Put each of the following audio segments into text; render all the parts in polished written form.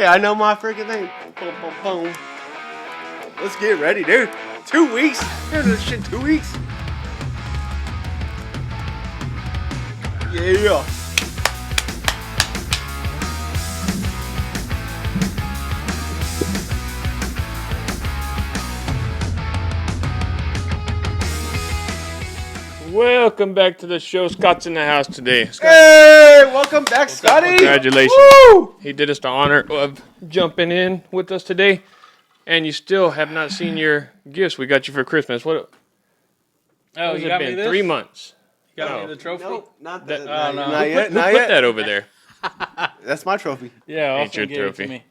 Hey, I know my freaking thing. Boom, boom, boom. Let's get ready, dude. 2 weeks. We're doing this shit 2 weeks. Yeah. Welcome back to the show. Scott's in the house today. Scott, Hey, welcome back, Scotty. congratulations. Woo! He did us the honor of jumping in with us today. And you still have not seen your gifts we got you for Christmas. What has you it got been? me this? 3 months. You got No. me the trophy? No, not That- that. Oh, no. Not yet. Who Not put yet. that over there? That's my trophy. Yeah, Ain't Austin your gave it trophy. to me.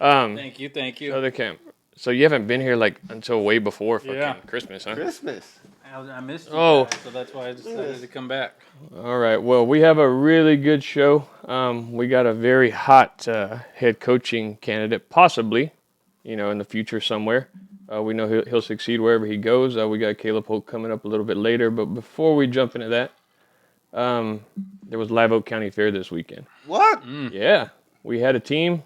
Um, Thank you. Other camp. So you haven't been here like until way before fucking Yeah. Christmas, huh? Christmas. I missed you Oh. guys, so that's why I decided to come back. All right. Well, we have a really good show. We got a very hot head coaching candidate, possibly, in the future somewhere. We know he'll succeed wherever he goes. We got Caleb Holt coming up a little bit later. But before we jump into that, there was Live Oak County Fair this weekend. What? Yeah. We had a team,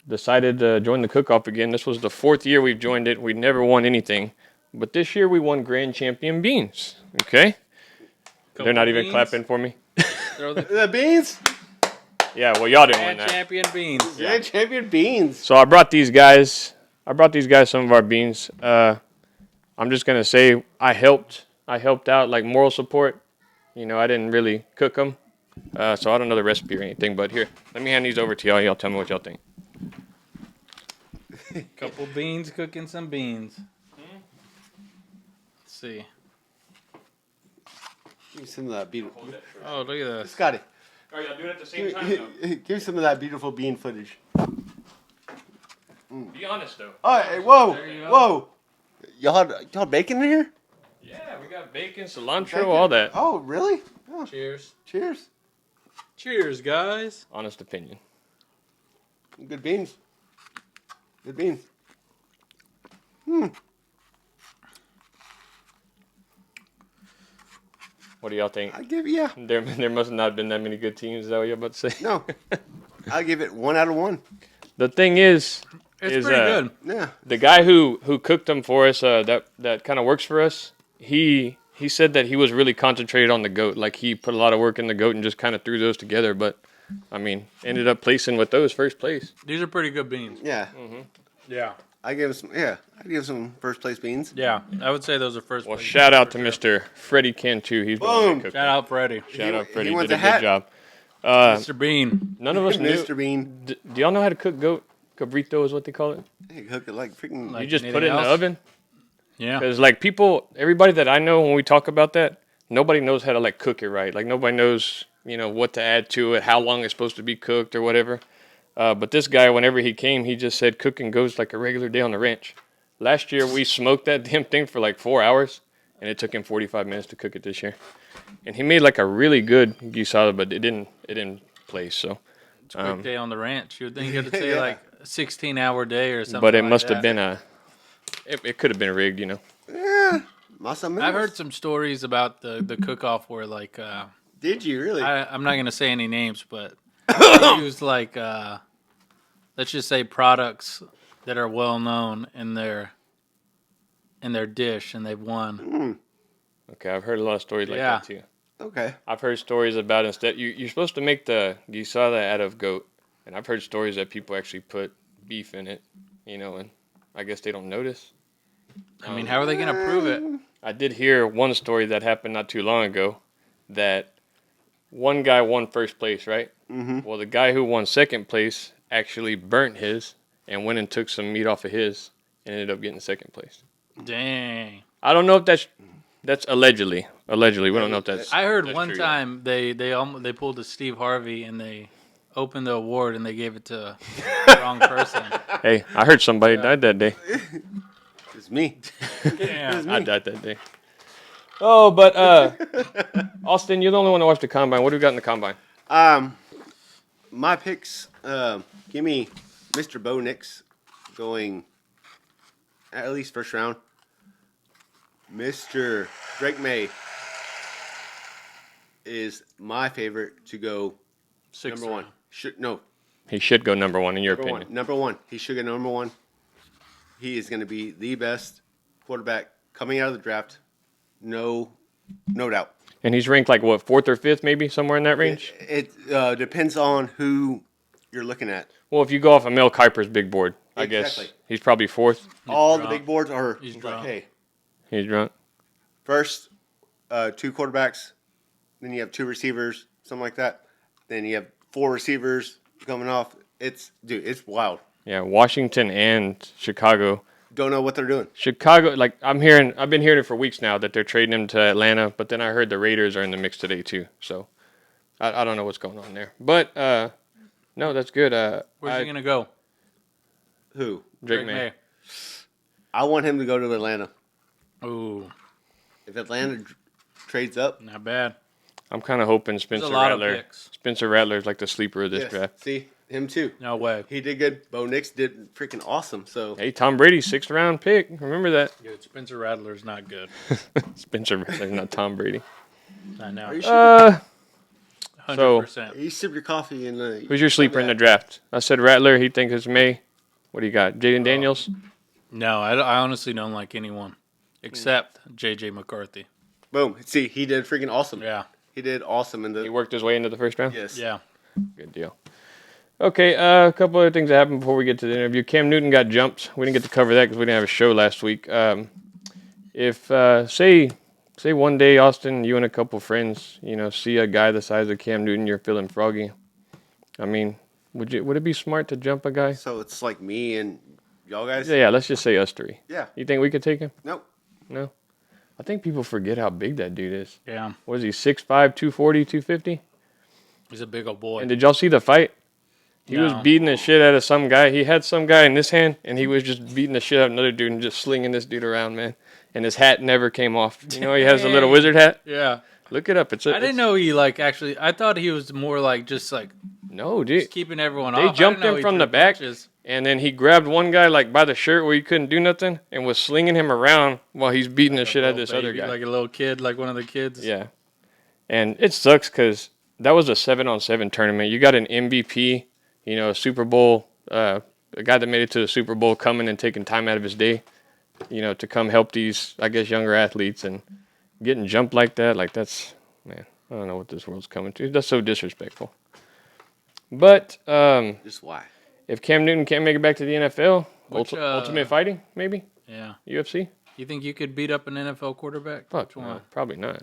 decided to join the cook-off again. This was the 4th year we've joined it. We never won anything. But this year we won Grand Champion Beans. Okay? They're not even clapping for me. Throw the The beans? Yeah, well, y'all didn't win Grand that. champion beans. Yeah, champion beans. So I brought these guys some of our beans. I'm just going to say I helped out, like moral support. I didn't really cook them. So I don't know the recipe or anything. But here, let me hand these over to y'all. Y'all tell me what y'all think. Couple beans cooking some beans. Let's see. Give me some of that beautiful. Oh, look at this. Scotty, Are y'all doing it at the give me some of that beautiful bean footage. Be honest, though. Oh, hey, whoa, There you go. whoa. Y'all bacon in here? Yeah, we got bacon, cilantro, all that. Oh, really? Oh, Cheers. cheers. Cheers, guys. Honest opinion. Good beans. Good beans. What do y'all think? I give yeah. There must not have been that many good teams. Is that what you're about to say? No. I'll give it 1 out of 1. The thing is, It's pretty good. Yeah. the guy who cooked them for us, that kind of works for us. He said that he was really concentrated on the goat. Like he put a lot of work in the goat and just kind of threw those together. But I mean, ended up placing with those first place. These are pretty good beans. Yeah. Yeah. I give some. Yeah. I give some first place beans. Yeah, I would say those are first Well, place shout beans out for to sure. Mr. Freddie Cantu. He's the one Boom. that cooked Shout out Fredddy. Shout out He Freddie. wants Did a a hat. good job. Mr. Bean. None of us knew. Mr. Bean. Do y'all know how to cook goat? Cabrito is what they call it. Hey, cook it like freaking. Like- You just anything put it in the else? oven. Yeah. Because like everybody that I know when we talk about that, nobody knows how to like cook it right. Like nobody knows, what to add to it, how long it's supposed to be cooked or whatever. But this guy, whenever he came, he just said cooking goes like a regular day on the ranch. Last year we smoked that damn thing for like 4 hours, and it took him 45 minutes to cook it this year. And he made like a really good guisada, but it didn't place. So, It's a quick day on the ranch. You would think it would say Yeah. like a 16-hour day or something. but it like must that. have been it could have been rigged, Yeah. Must have I've heard some stories about the cook-off where like Did you really? I'm not gonna say any names, but they use like let's just say products that are well known in their dish, and they've won. Okay, I've heard a lot of stories like Yeah. that too. Okay. I've heard stories about instead you're supposed to make the guisada out of goat, and I've heard stories that people actually put beef in it, and I guess they don't notice. I mean, how are they gonna prove it? I did hear one story that happened not too long ago that one guy won first place, right? Mm-hmm. Well, the guy who won second place actually burnt his and went and took some meat off of his and ended up getting second place. Dang. I don't know if that's allegedly. Allegedly, we don't know if that's. I heard that's one true yet. time they pulled a Steve Harvey and they opened the award and they gave it to the wrong person. Hey, I heard somebody died that day. It's me. Damn. I died that day. Oh, but Austin, you're the only one to watch the combine. What do we got in the combine? My picks. Give me Mr. Bo Nix going at least first round. Mr. Drake May is my favorite to go Sixth number one. round. No, He should go number one in your opinion. Number one. He should get number one. He is going to be the best quarterback coming out of the draft. No doubt. And he's ranked like what, 4th or 5th, maybe somewhere in that range. It depends on who you're looking at. Well, if you go off of Mel Kiper's big board, I guess he's probably 4th. All the big boards are He's like, drunk. hey, He's drunk. first 2 quarterbacks, then you have 2 receivers, something like that. Then you have 4 receivers coming off. It's wild. Yeah, Washington and Chicago. Don't know what they're doing. Chicago, like I've been hearing it for weeks now that they're trading him to Atlanta, but then I heard the Raiders are in the mix today too. So I don't know what's going on there. But no, that's good. Where's he gonna go? Who? Drake May. I want him to go to Atlanta. Ooh, If Atlanta trades up, not bad. I'm kind of hoping There's Spencer a lot Rattler. of picks. Spencer Rattler is like the sleeper of this yes. draft. See, him too. No way. He did good. Bo Nix did freaking awesome. So Hey, Tom Brady, 6th round pick. Remember that. Dude, Spencer Rattler's not good. Spencer Rattler, not Tom Brady. I know. are you sure? 100%. You sip your coffee and Who's your sleeper in the draft? I said Rattler. He thinks it's May. What do you got? Jaden Daniels? No, I honestly don't like anyone except J.J. McCarthy. Boom. See, he did freaking awesome. Yeah. He did awesome in He the worked his way into the 1st round? yes. Yeah. Good deal. Okay, a couple other things that happened before we get to the interview. Cam Newton got jumped. We didn't get to cover that because we didn't have a show last week. If say one day, Austin, you and a couple friends, see a guy the size of Cam Newton, you're feeling froggy. I mean, would it be smart to jump a guy? So it's like me and y'all guys. Yeah, let's just say us 3. Yeah. You think we could take him? Nope. No. I think people forget how big that dude is. Yeah. What is he, 6'5", 240, 250? He's a big old boy. And did y'all see the fight? He was No. beating the shit out of some guy. He had some guy in this hand, and he was just beating the shit out of another dude and just slinging this dude around, man. And his hat never came off. He has a little wizard hat. Yeah. Look it up. I didn't know he actually. I thought he was more like just No, dude. keeping everyone They off. jumped him from the back, and then he grabbed one guy like by the shirt where he couldn't do nothing, and was slinging him around while he's beating the shit out of this other guy. Like a little kid, like one of the kids. Yeah, and it sucks because that was a 7-on-7 tournament. You got an MVP, a Super Bowl, a guy that made it to the Super Bowl, coming and taking time out of his day, to come help these, I guess, younger athletes, and getting jumped like that, that's, man, I don't know what this world's coming to. That's so disrespectful. But Just why? if Cam Newton can't make it back to the NFL, Which, Ultimate Fighting, maybe? Yeah. UFC? You think you could beat up an NFL quarterback? Fuck, Which one? no, probably not.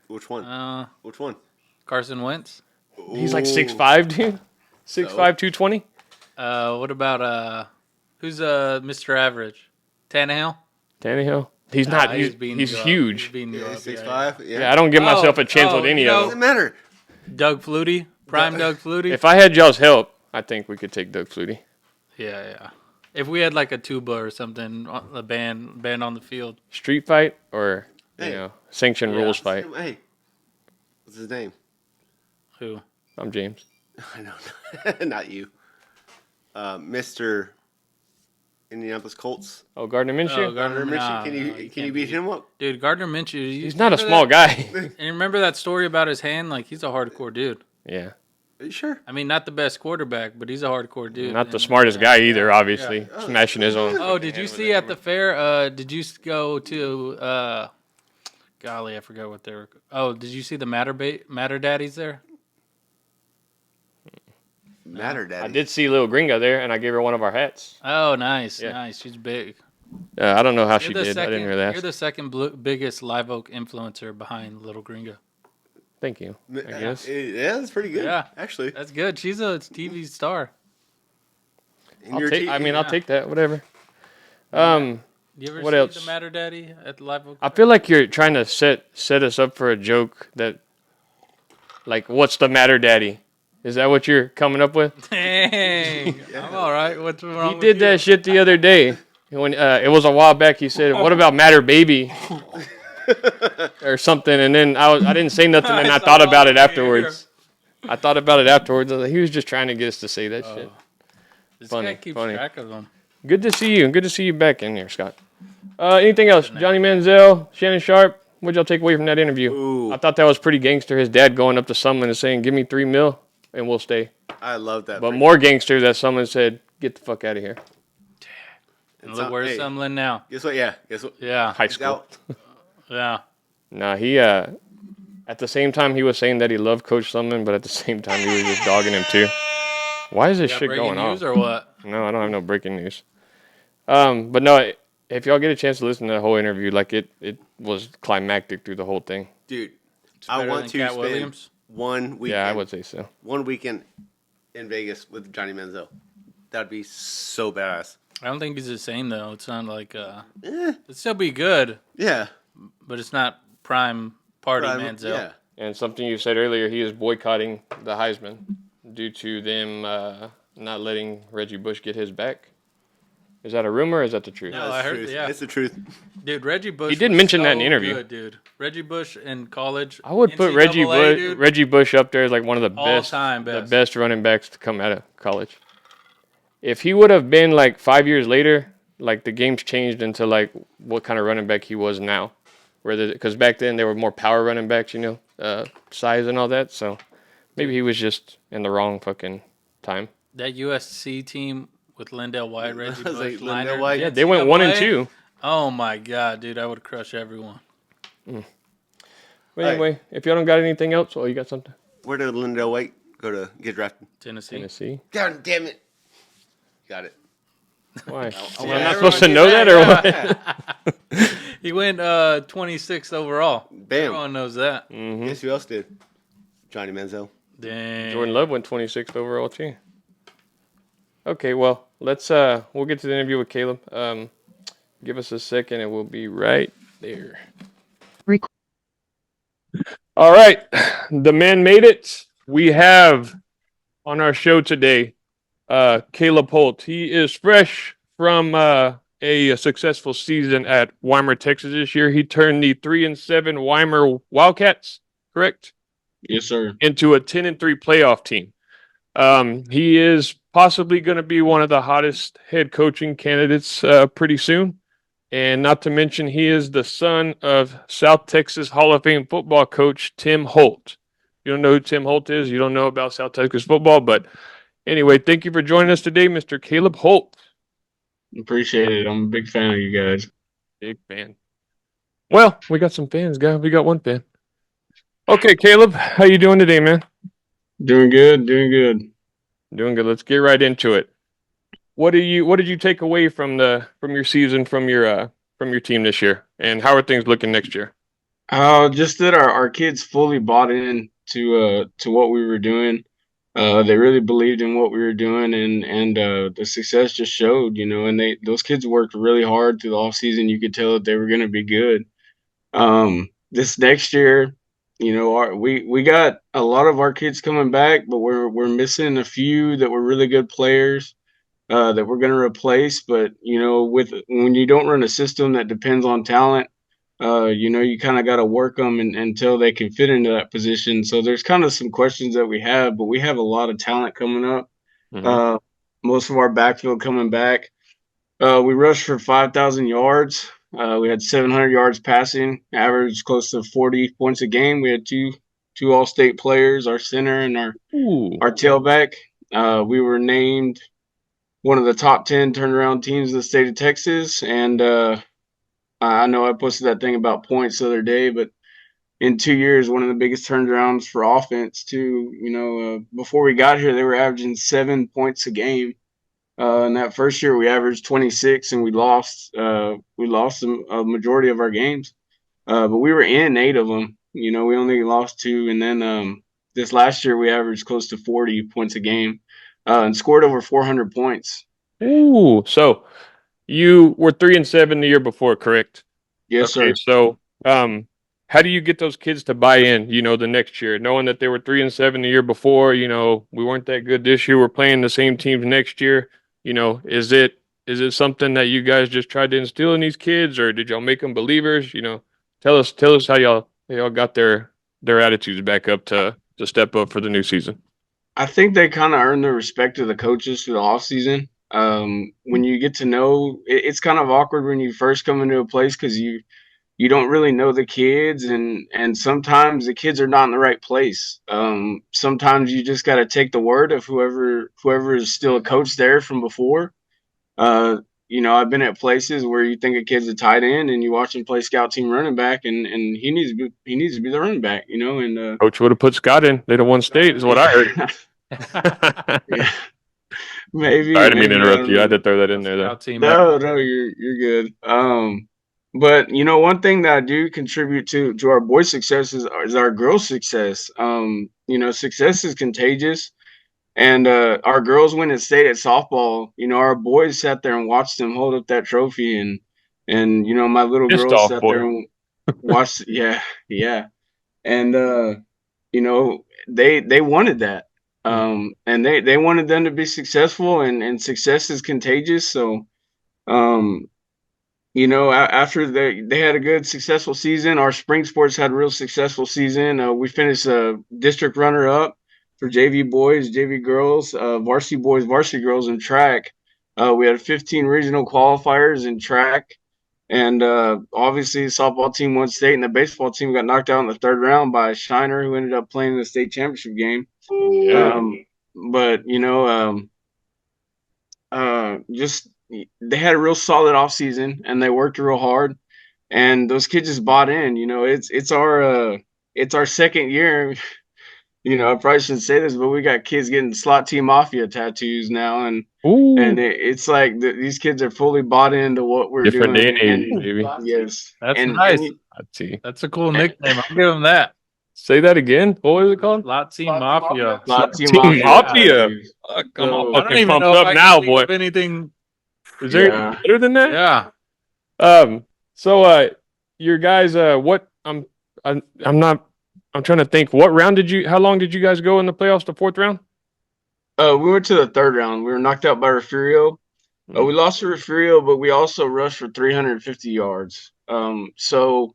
Which one? Which one? Carson Wentz. He's like Ooh. 6'5", dude. 6'5", 220. What about who's Mr. Average? Tannehill. Tannehill. He's not. He's beating He's you up. huge. He's beating you Yeah, up, 6'5". Yeah. Yeah, I don't give myself a chance with any you of know- them. Doesn't matter. Doug Flutie, prime Doug Flutie. If I had y'all's help, I think we could take Doug Flutie. Yeah. If we had like a tuba or something, a band on the field. Street fight or Hey. sanctioned Yeah. rules fight. Hey, what's his name? Who? I'm James. I know, not you. Mr. Indianapolis Colts. Oh, Gardner Minshew. Oh, Gardner Minshew. no, Can you beat him up? Dude, Gardner Minshew. He's not a small guy. And remember that story about his hand? Like, he's a hardcore dude. Yeah, Are you sure? I mean, not the best quarterback, but he's a hardcore dude. not the And, smartest guy either. Obviously, Yeah. smashing his own. Oh, did you see at the fair? Did you go to? Golly, I forgot what they were. Oh, did you see the Matter Daddies there? Matter Daddy. I did see Little Gringa there, and I gave her one of our hats. Oh, nice, Yeah. nice. She's big. I don't know how You're she the did. I second. didn't really ask. You're the second biggest Live Oak influencer behind Little Gringa. Thank you. I guess. Yeah, that's pretty good. Yeah. Actually. That's good. She's a TV star. In I'll your take. team- I mean, I'll yeah. take that. Whatever. You ever What see else? the Matter Daddy at the Live Oak? I feel like you're trying to set us up for a joke that, like, what's the matter, Daddy? Is that what you're coming up with? Dang, I'm all right. What's wrong? He with did you? that shit the other day when it was a while back. He said, "What about matter, baby?" or something, and then I didn't say nothing, and I thought about it afterwards. I thought about it afterwards. I was like, he was just trying to get us to say that shit. This Funny, guy keeps funny. track of them. Good to see you. Good to see you back in here, Scott. Anything else? Johnny Manziel, Shannon Sharp. What'd y'all take away from that interview? Ooh. I thought that was pretty gangster. His dad going up to someone and saying, "Give me $3 million." and we'll stay. I love that. But freaking- more gangster that someone said, get the fuck out of here. And look where's Sumlin now. Guess what? Yeah. Guess what? Yeah. High He's school. out. Yeah. Nah, he at the same time he was saying that he loved Coach Sumlin, but at the same time he was just dogging him too. Why is this Got shit breaking going news on? or what? No, I don't have no breaking news. But no, if y'all get a chance to listen to the whole interview, like it was climactic through the whole thing. Dude, It's I better want than to Cat spend Williams. 1 weekend. Yeah, I would say so. 1 weekend in Vegas with Johnny Manziel. That'd be so badass. I don't think he's the same though. It's not like Eh, it'd still be good, yeah. but it's not prime party But Manziel. Yeah. And something you said earlier, he is boycotting the Heisman due to them not letting Reggie Bush get his back. Is that a rumor or is that the truth? No, It's I the heard- truth. yeah. It's the truth. Dude, Reggie Bush. He did was mention that in so the interview. Good, dude. Reggie Bush in college. I would put NCAA, Reggie Bush up there as like one of the All-time the best. best running backs to come out of college. If he would have been like 5 years later, like the game's changed into like what kind of running back he was now, because back then there were more power running backs, size and all that. So maybe he was just in the wrong fucking time. That USC team with Lindell White, Reggie I was Bush, like, Liner, Lindell White? Yeah, they went 1 and NCAA. 2. Oh my god, dude, I would crush everyone. But Right. anyway, if y'all don't got anything else, you got something. Where did Lindell White go to get drafted? Tennessee. Tennessee. God damn it. Got it. Why? I I'm want not everyone supposed to get know that, that or yeah. what? He went 26th overall. Bam. Everyone knows that. Mm-hmm. Guess who else did? Johnny Manziel. Dang. Jordan Love went 26th overall too. Okay, well, we'll get to the interview with Cayleb. Give us a second and we'll be right there. All right. The man made it. We have on our show today Caleb Holt. He is fresh from a successful season at Weimar, Texas this year. He turned the 3-7 Weimar Wildcats, correct? Yes, sir. Into a 10-3 playoff team. He is possibly going to be one of the hottest head coaching candidates pretty soon. And not to mention, he is the son of South Texas Hall of Fame football coach Tim Holt. You don't know who Tim Holt is. You don't know about South Texas football. But anyway, thank you for joining us today, Mr. Caleb Holt. Appreciate it. I'm a big fan of you guys. Big fan. Well, we got some fans, guys. We got one fan. Okay, Caleb, how you doing today, man? Doing good. Doing good. Doing good. Let's get right into it. What did you take away from your season from your team this year, and how are things looking next year? Just that our kids fully bought in to what we were doing. They really believed in what we were doing, and the success just showed, and those kids worked really hard through the off season. You could tell that they were going to be good. This next year, we got a lot of our kids coming back, but we're missing a few that were really good players that we're going to replace. But when you don't run a system that depends on talent, you kind of got to work them until they can fit into that position. So there's kind of some questions that we have, but we have a lot of talent coming up. Mm-hmm. Most of our backfield coming back. We rushed for 5,000 yards. We had 700 yards passing, average close to 40 points a game. We had two all-state players, our center and our tailback. We were named one of the top 10 turnaround teams in the state of Texas. And I know I posted that thing about points the other day, but in 2 years, one of the biggest turnarounds for offense too. Before we got here, they were averaging 7 points a game. In that first year, we averaged 26, and we lost a majority of our games. But we were in 8 of them. We only lost 2, and then this last year we averaged close to 40 points a game, and scored over 400 points. Ooh, so you were 3-7 the year before, correct? Yes, Okay, sir. so how do you get those kids to buy in? The next year, knowing that they were 3-7 the year before. We weren't that good this year. We're playing the same teams next year. Is it something that you guys just tried to instill in these kids, or did y'all make them believers? Tell us how y'all got their attitudes back up to step up for the new season. I think they kind of earned the respect of the coaches through the offseason. When you get to know, it's kind of awkward when you first come into a place because you you don't really know the kids, and sometimes the kids are not in the right place. Sometimes you just got to take the word of whoever is still a coach there from before. Uh, I've been at places where you think a kid's a tight end, and you watch him play scout team running back, and he needs to be the running back, and Coach would have put Scott in. They'd have won state, is what I heard. yeah, Sorry, I didn't mean to maybe I interrupt don't you. I know. had to throw that in there, though. Scout team. No, you're good. But one thing that I do contribute to our boys' success is our girls' success. Success is contagious, and our girls went and stayed at softball. Our boys sat there and watched them hold up that trophy, and my little Pissed girls off, sat there boy. and watched. Yeah, yeah, and they wanted that. And they wanted them to be successful, and success is contagious. So, um, after they had a good successful season, our spring sports had a real successful season. We finished district runner up for JV boys, JV girls, varsity boys, varsity girls in track. We had 15 regional qualifiers in track, and obviously the softball team won state, and the baseball team got knocked out in the third round by Shiner, who ended up playing in the state championship game. Yeah. But just they had a real solid off season, and they worked real hard, and those kids just bought in. It's our second year. I probably shouldn't say this, but we got kids getting slot team mafia tattoos now, and Ooh, it's like these kids are fully bought into what we're different day doing. and age, And baby. yes, That's and nice. I'd see. That's a cool nickname. I'll give him that. Say that again. What was it called? Lot Team Mafia. slot team Team mafia Mafia. tattoos. Fuck, I'm all So I don't fucking even pumped know if up I now, can think boy. of anything. Is there anything yeah. better than that? Yeah. So your guys, what I'm not. I'm trying to think. What round did you? How long did you guys go in the playoffs? The fourth round? We went to the third round. We were knocked out by Refugio. We lost to Refugio, but we also rushed for 350 yards. So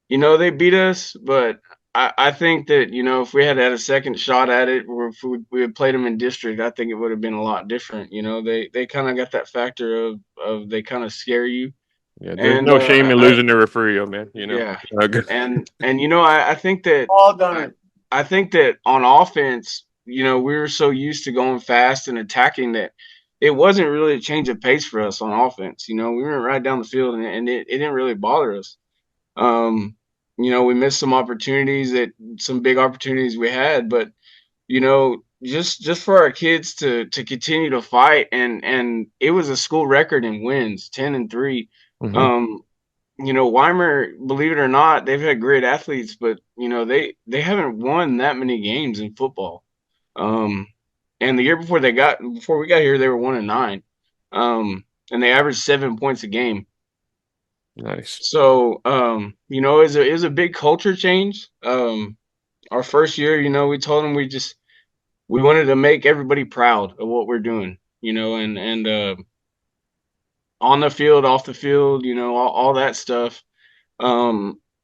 they beat us, but I think that if we had a second shot at it, or if we had played them in district, I think it would have been a lot different. They kind of got that factor of they kind of scare you, Yeah, there's and no shame in losing to Refugio, man. yeah, Good. and I think that All done. I think that on offense, we were so used to going fast and attacking that it wasn't really a change of pace for us on offense. We went right down the field, and it didn't really bother us. Um, we missed some big opportunities we had, but just for our kids to continue to fight, and it was a school record in wins, 10-3. Mhm. Weimar, believe it or not, they've had great athletes, but they haven't won that many games in football. Um, and the year before we got here, they were 1-9, and they averaged 7 points a game. Nice. So it was a big culture change. Our first year, we told them we wanted to make everybody proud of what we're doing, and on the field, off the field, all that stuff.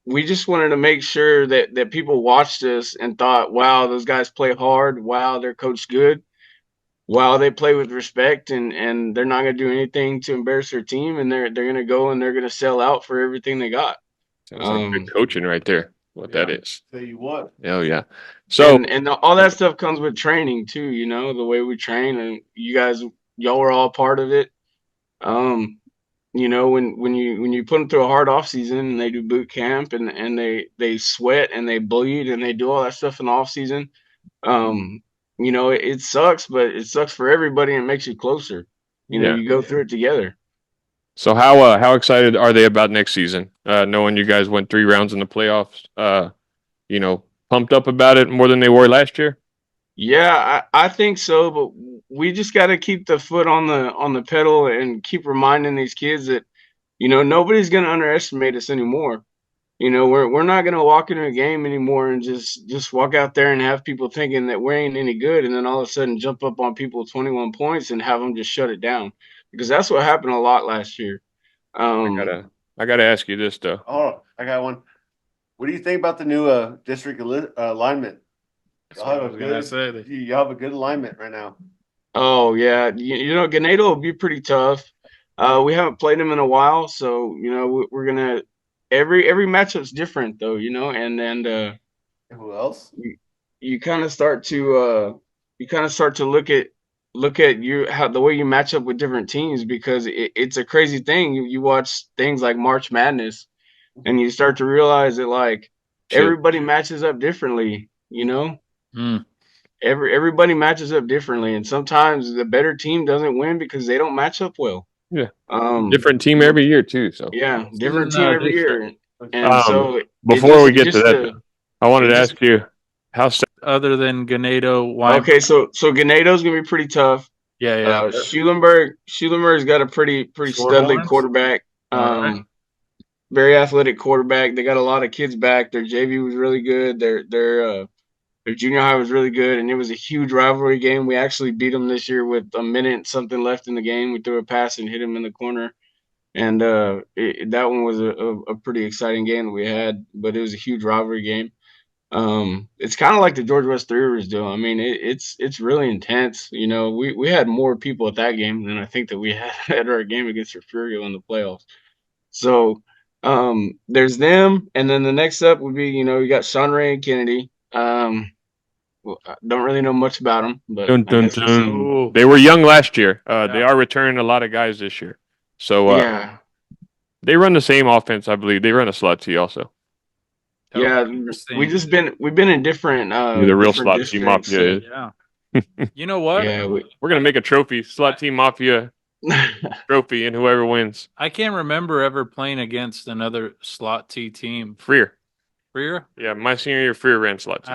We just wanted to make sure that people watched us and thought, wow, those guys play hard. Wow, they're coached good. Wow, they play with respect, and they're not going to do anything to embarrass their team, and they're going to go and they're going to sell out for everything they got. Sounds like good coaching right there. What that is. Tell you what. Hell yeah. So And all that stuff comes with training too, the way we train, and y'all were all part of it. When you put them through a hard off season and they do boot camp and they sweat and they bleed and they do all that stuff in the off season, it sucks, but it sucks for everybody and it makes you closer. yeah. You go through it together. So how excited are they about next season? Knowing you guys went 3 rounds in the playoffs. Pumped up about it more than they were last year. Yeah, I think so, but we just got to keep the foot on the pedal and keep reminding these kids that nobody's going to underestimate us anymore. We're not going to walk into a game anymore and just walk out there and have people thinking that we ain't any good, and then all of a sudden jump up on people with 21 points and have them just shut it down, because that's what happened a lot last year. I gotta ask you this though. Oh, I got one. What do you think about the new district alignment? That's what I was gonna say. You have a good alignment right now. Oh yeah, Ganado will be pretty tough. We haven't played them in a while, so we're gonna every matchup's different though, and Who else? you kind of start to look at how the way you match up with different teams because it's a crazy thing. You watch things like March Madness and you start to realize that like Shit. everybody matches up differently, you know? Mm. Everybody matches up differently, and sometimes the better team doesn't win because they don't match up well. Yeah. Um, Different team every year too. So yeah, This different isn't team every district. year, and so before we get to that, though, I wanted it to just ask you how Other than Ganado, Weimar. okay. So Ganedo's gonna be pretty tough. Yeah. Schulenberg's got a pretty studly Shorthorns? quarterback. All right. Very athletic quarterback. They got a lot of kids back. Their JV was really good. Their junior high was really good, and it was a huge rivalry game. We actually beat them this year with a minute and something left in the game. We threw a pass and hit him in the corner, and that one was a pretty exciting game that we had. But it was a huge rivalry game. It's kind of like the Georgia West Three Rivers deal. I mean, it's really intense. We had more people at that game than I think that we had at our game against Refugio in the playoffs. So there's them, and then the next up would be you got Sean Ray and Kennedy. Well, I don't really know much about them, but dun, I dun, guess we'll see. dun. They were young last year. They Yeah. are returning a lot of guys this year. So Yeah, they run the same offense, I believe. They run a slot T also. yeah. Interesting. We've been in different You're the real different slot T districts. mafia. Yeah. You know what? Yeah, We're gonna make a trophy, slot T mafia trophy, and whoever wins, I can't remember ever playing against another slot T team. Freer. Freer? Yeah, my senior year, Freer ran slot T.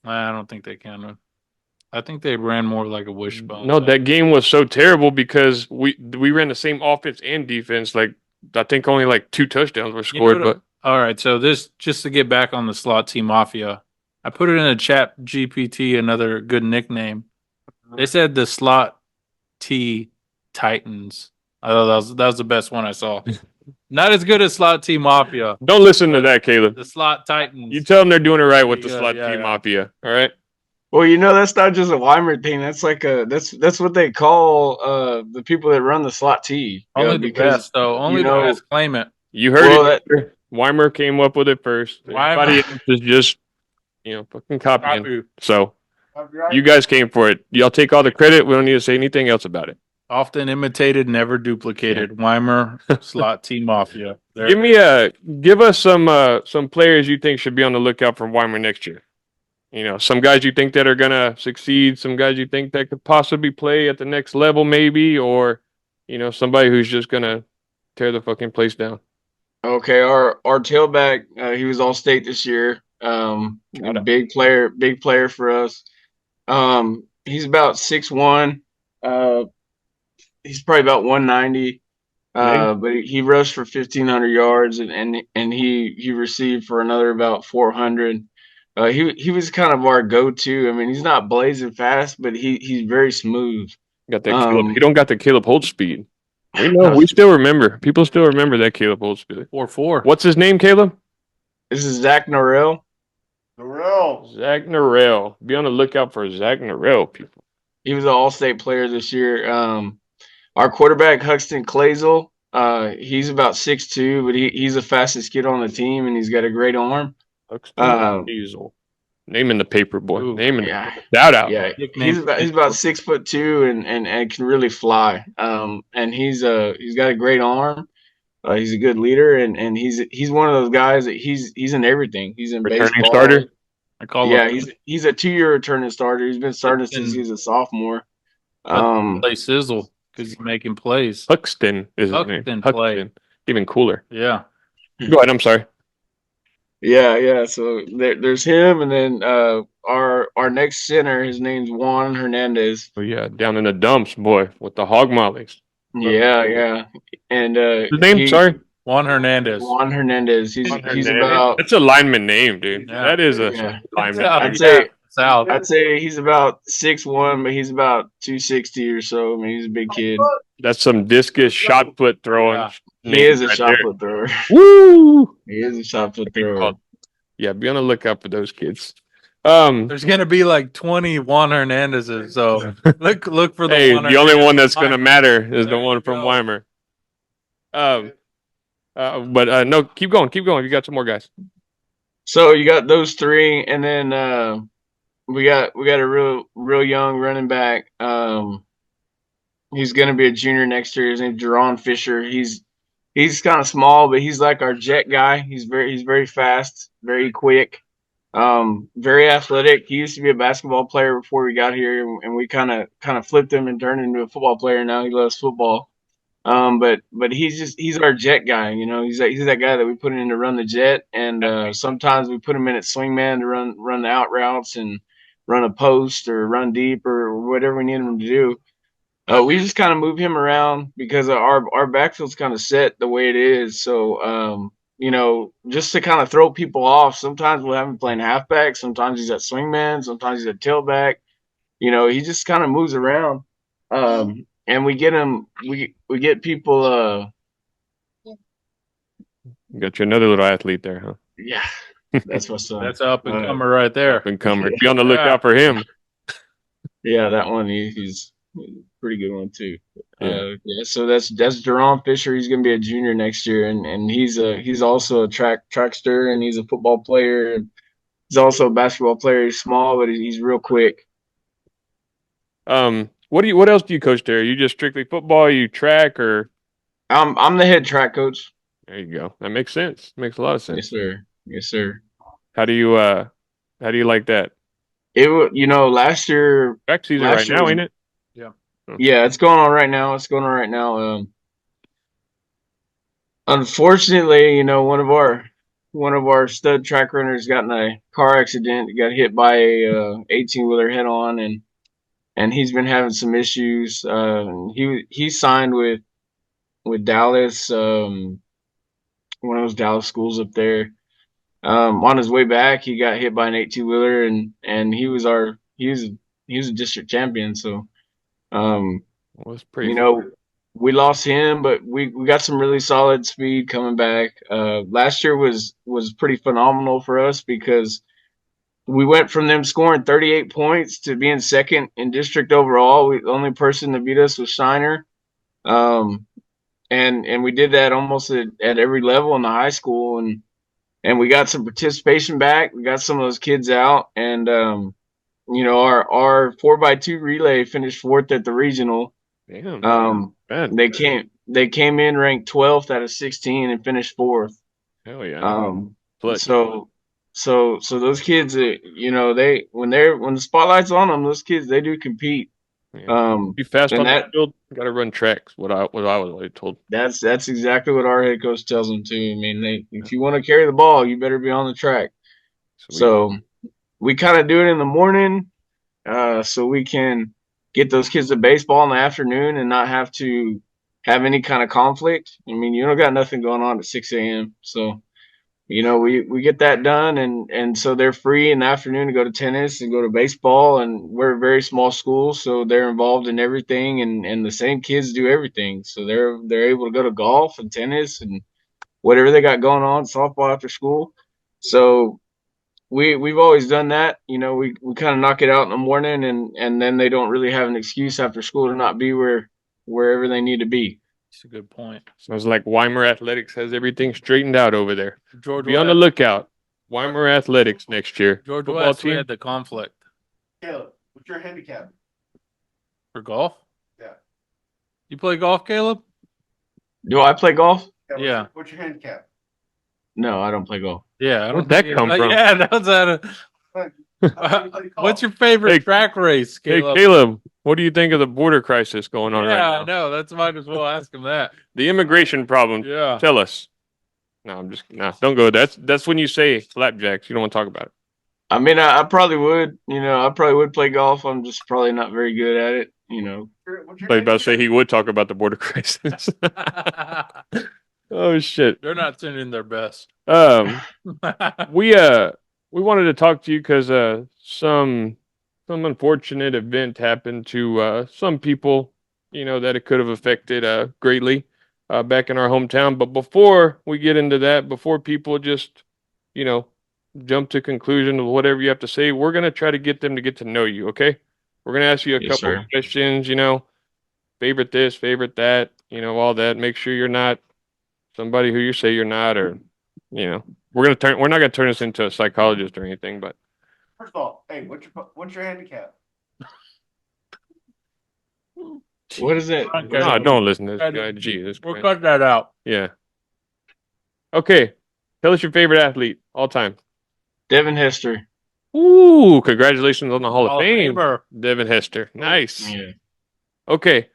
I don't think they can. I think they ran more like a wishbone. No, that game was so terrible because we ran the same offense and defense. Like I think only like 2 touchdowns were You know scored, what- but all right, so this just to get back on the slot T mafia, I put it in a chat GPT, another good nickname. They said the slot T Titans. I thought that was the best one I saw. Not as good as slot T mafia. don't listen to that, Caleb. The slot Titans. You tell them they're doing it right with the Yeah, slot yeah, T yeah. mafia. All right. Well, that's not just a Weimar thing. That's like that's what they call the people that run the slot T. Only the best, though. Only the best claim it. You heard Well, it. Weimar came up with it first. Weimar. Everybody else is just fucking copying. So you guys came for it. Y'all take all the credit. We don't need to say anything else about it. Often imitated, never duplicated. Weimar slot T mafia. There. Give us some players you think should be on the lookout for Weimar next year. Some guys you think that are gonna succeed, some guys you think that could possibly play at the next level, maybe, or somebody who's just gonna tear the fucking place down. Okay, our tailback, he was all state this year. A big player for us. He's about 6'1". He's probably about 190. But he rushed for 1,500 yards and he received for another about 400. He was kind of our go-to. I mean, he's not blazing fast, but he's very smooth. Got that he don't got the Caleb Holt speed. We know. We still remember. People still remember that Caleb Holt speed. 4-4. What's his name, Caleb? This is Zach Norrell. Zach Norrell. Be on the lookout for Zach Norrell, people. He was an all-state player this year. Our quarterback, Huxton Clazel, he's about 6'2", but he's the fastest kid on the team, and he's got a great arm. Huxton Diesel. Name in the paper, boy. Ooh, Name in Yeah, the shout out. yeah. He's about 6'2" and can really fly. And he's got a great arm. He's a good leader, and he's one of those guys that he's in everything. He's in Returning baseball. starter? I call Yeah, him. he's a 2-year returning starter. He's been starting since he's a sophomore. Play sizzle because he's making plays. Huxton is his name. Huxton play. Even cooler. Yeah. Go ahead. I'm sorry. Yeah. So there's him, and then our next center, his name's Juan Hernandez. Oh yeah, down in the dumps, boy, with the hog mollies. Yeah. And His name, sorry? Juan Hernandez. Juan Hernandez. He's Hernandez. about. That's a lineman name, dude. Yeah. That is a Yeah. lineman. I'd say South. I'd say he's about 6'1", but he's about 260 or so. I mean, he's a big kid. That's some discus shot put throwing. Yeah. He is a right shot there. put thrower. Woo! He is a shot put thrower. Yeah, be on the lookout for those kids. There's gonna be like 20 Juan Hernandezes, so look for the. Hey, Juan the only Hernandez one that's gonna Weimar. matter is the There one you from go. Weimar. But no, keep going. You got some more guys. So you got those three, and then we got a real young running back. He's going to be a junior next year. His name's Jerron Fisher. He's kind of small, but he's like our jet guy. He's very fast, very quick, very athletic. He used to be a basketball player before we got here, and we kind of flipped him and turned him into a football player. Now he loves football. But he's our jet guy. He's that guy that we put in to run the jet, and sometimes we put him in at swingman to run the out routes and run a post or run deep or whatever we need him to do. We just kind of move him around because our backfield's kind of set the way it is. So just to kind of throw people off. Sometimes we'll have him playing halfback. Sometimes he's at swingman. Sometimes he's at tailback. He just kind of moves around. And we get him. We get people. Got you another little athlete there, huh? Yeah, that's what's up. That's up and comer right there. Up and comer. Be on the lookout for him. Yeah, that one. He's a pretty good one too. Yeah. So that's Jerron Fisher. He's gonna be a junior next year, and he's also a trackster, and he's a football player. And he's also a basketball player. He's small, but he's real quick. What else do you coach there? You just strictly football? You track or? I'm the head track coach. There you go. That makes sense. Makes a lot of sense. Yes, sir. Yes, sir. How do you like that? Last year. Track season Last right year now, was- ain't it? Yeah, it's going on right now. Unfortunately, one of our stud track runners got in a car accident. He got hit by a 18-wheeler head on, and he's been having some issues. He signed with Dallas, one of those Dallas schools up there. On his way back, he got hit by an 18-wheeler, and he was a district champion. So, Well, that's pretty. we lost him, but we got some really solid speed coming back. Last year was pretty phenomenal for us because we went from them scoring 38 points to being second in district overall. The only person to beat us was Shiner. And we did that almost at every level in the high school, and we got some participation back. We got some of those kids out, and our 4x2 relay finished fourth at the regional. Damn. Man. They came in ranked 12th out of 16 and finished fourth. Hell yeah. Clutch. So those kids, when the spotlight's on them, those kids they do compete. Yeah. Be fast and on that- the field. Got to run tracks. What I was always told. That's exactly what our head coach tells them too. I mean, if you want to carry the ball, you better be on the track. Sweet. So we kind of do it in the morning, so we can get those kids to baseball in the afternoon and not have to have any kind of conflict. I mean, you don't got nothing going on at 6 a.m. So, we get that done, and so they're free in the afternoon to go to tennis and go to baseball. And we're a very small school, so they're involved in everything, and the same kids do everything. So they're able to go to golf and tennis and whatever they got going on, softball after school. So we've always done that. We kind of knock it out in the morning, and then they don't really have an excuse after school to not be wherever they need to be. That's a good point. Sounds like Weimar Athletics has everything straightened out over there. George Be on the West. lookout. Weimar Athletics next year. George Football West, we team. had the conflict Caleb, what's your handicap? for golf. Yeah. You play golf, Caleb? Do I play golf? Yeah. What's your handicap? No, I don't play golf. Yeah. I Where'd don't that think- come from? Yeah, that was at a. What's your favorite Hey, track race, Hey, Caleb? Caleb, what do you think of the border crisis going on Yeah, right I now? know. That's might as well ask him that. The immigration problem. Yeah. Tell us. No, I'm just don't go. That's when you say flapjacks. You don't want to talk about it. I mean, I probably would. I probably would play golf. I'm just probably not very good at it. What's your But about to say handicap? he would talk about the border crisis. Oh shit. They're not sending their best. We wanted to talk to you because some unfortunate event happened to some people, that it could have affected greatly back in our hometown. But before we get into that, before people just jump to conclusion of whatever you have to say, we're gonna try to get them to get to know you. Okay, we're gonna ask you a Yes, couple sir. of questions. Favorite this, favorite that, all that. Make sure you're not somebody who you say you're not, or we're not gonna turn this into a psychologist or anything, but First of all, hey, what's your handicap? What is it? Okay. no, don't listen to this Cut guy. it. Jesus We'll Christ. cut that out. Yeah. Okay. Tell us your favorite athlete all time. Devin Hester. Ooh, congratulations on the Hall of Hall of Fame, Famer. Devin Hester. Nice. Yeah. Okay.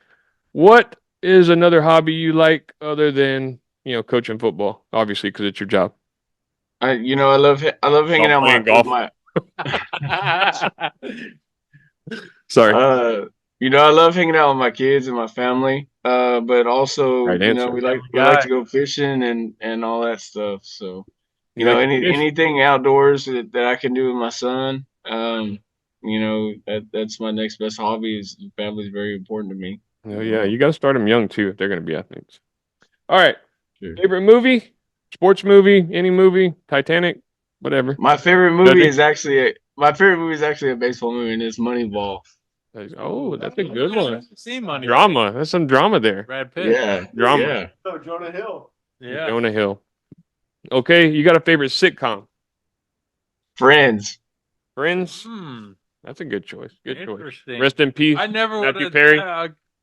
What is another hobby you like other than, coaching football? Obviously, because it's your job. I love hanging out playing with golf. my Sorry. I love hanging out with my kids and my family. But also, Right answer. we like to go fishing and all that stuff. So, You like to fish? anything outdoors that I can do with my son, that's my next best hobby. Is family is very important to me. Oh, yeah. You got to start them young, too, if they're going to be athletes. All right. Sure. Favorite movie? Sports movie? Any movie? Titanic? Whatever. My favorite movie Judging? is actually a baseball movie, and it's Moneyball. Oh, that's a good one. See money. Drama. That's some drama there. Brad Pitt. Yeah, Drama. yeah. Oh, Jonah Hill. Yeah. Jonah Hill. Okay, you got a favorite sitcom? Friends. Friends? Hmm. That's a good choice. Good choice. Interesting. Rest in peace. I never would Matthew have Perry.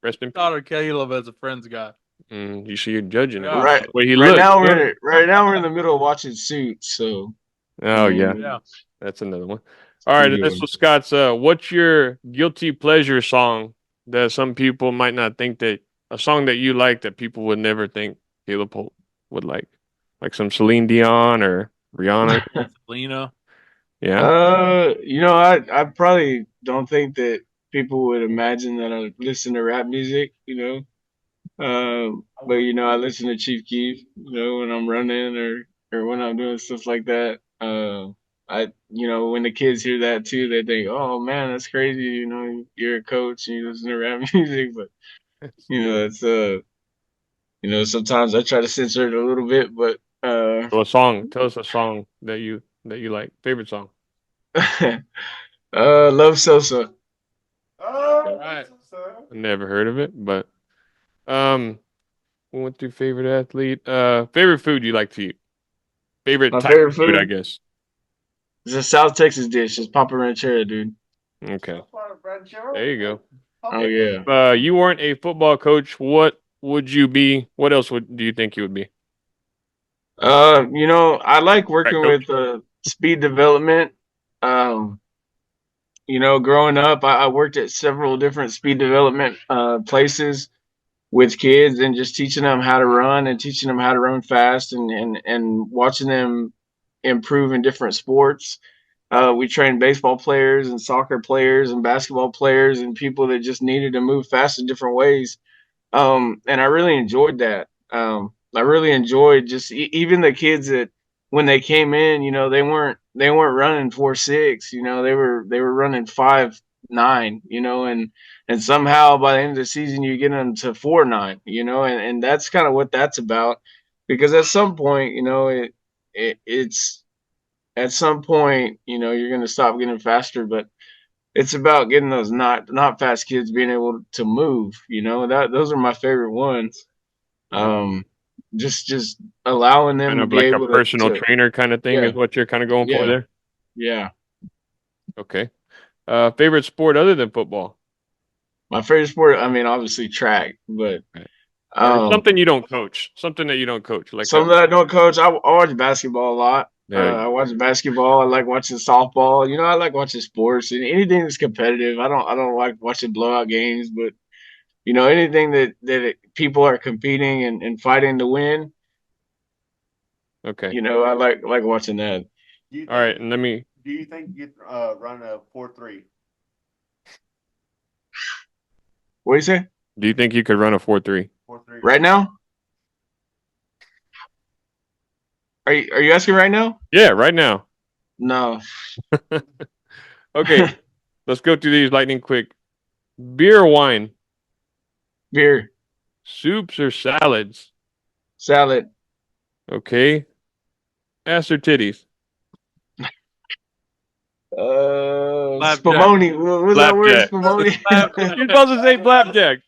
Rest in peace. thought of Caleb as a Friends guy. You see, you're judging it. Yeah. Right, The way he right looks. now we're in the middle of watching Suits. So. Oh, yeah. Yeah. That's another one. All right, Good this one. was Scott's. What's your guilty pleasure song that some people might not think that a song that you like that people would never think Caleb Holt would like some Celine Dion or Rihanna? Lena. Yeah. I probably don't think that people would imagine that I listen to rap music, but I listen to Chief Keef, when I'm running or when I'm doing stuff like that. When the kids hear that too, they think, "Oh man, that's crazy." You're a coach and you listen to rap music, but it's sometimes I try to censor it a little bit, but So a song. Tell us a song that you like. Favorite song. Love Sosa. Oh, Right. so. Never heard of it, but we went through favorite athlete. Favorite food you like to eat. Favorite My type favorite of food, I food guess. is a South Texas dish. It's Papa Ranchera, dude. Okay. There you go. Oh yeah. You weren't a football coach, what would you be? What else do you think you would be? I like Track working coach? with speed development. Um, growing up, I worked at several different speed development places with kids and just teaching them how to run and teaching them how to run fast and watching them improve in different sports. We trained baseball players and soccer players and basketball players and people that just needed to move fast in different ways. And I really enjoyed that. I really enjoyed just even the kids that when they came in, they weren't running 4.6. They were running 5.9. And somehow by the end of the season you get them to 4.9. And that's kind of what that's about, because at some point, it's at some point, you're going to stop getting faster, but it's about getting those not fast kids being able to move. Those are my favorite ones. Just allowing them Kind to of be like a able to, personal trainer kind of thing yeah, is what you're kind of going for yeah, there? yeah. Okay. Favorite sport other than football? My favorite sport, I mean, obviously track, but Right. Or um, something you don't coach. Something that you don't coach. Like some that I don't coach. I watch basketball a lot. yeah. I watch basketball. I like watching softball. I like watching sports and anything that's competitive. I don't like watching blowout games, but anything that people are competing and fighting to win. Okay. I like watching that. All right, and Do you think you run a 4.3? What do you say? do you think you could run a 4.3? 4.3. Right now? Are you asking right now? Yeah, right now. No. Okay. Let's go through these lightning quick. Beer or wine? Beer, Soups or salads? salad, Okay. Ass or titties? Flapjack. spumoni. What was that word? Flapjack. Spumoni. You're supposed to say flapjack.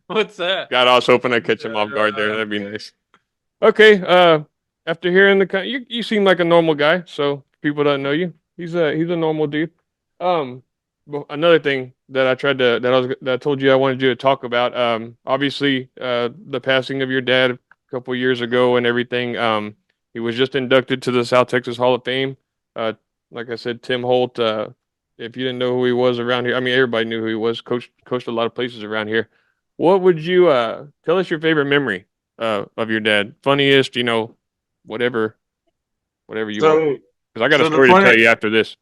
What's that? God, I was hoping I'd catch him off guard there. That'd be nice. Okay. After hearing you seem like a normal guy. So people that know you, he's a normal dude. Another thing that I told you I wanted you to talk about. Obviously, the passing of your dad a couple years ago and everything. He was just inducted to the South Texas Hall of Fame. Like I said, Tim Holt. If you didn't know who he was around here, I mean everybody knew who he was. Coached a lot of places around here. What would you tell us your favorite memory of your dad? Funniest, whatever, whatever you want. So, Because I got a so the story to tell funny, you after this.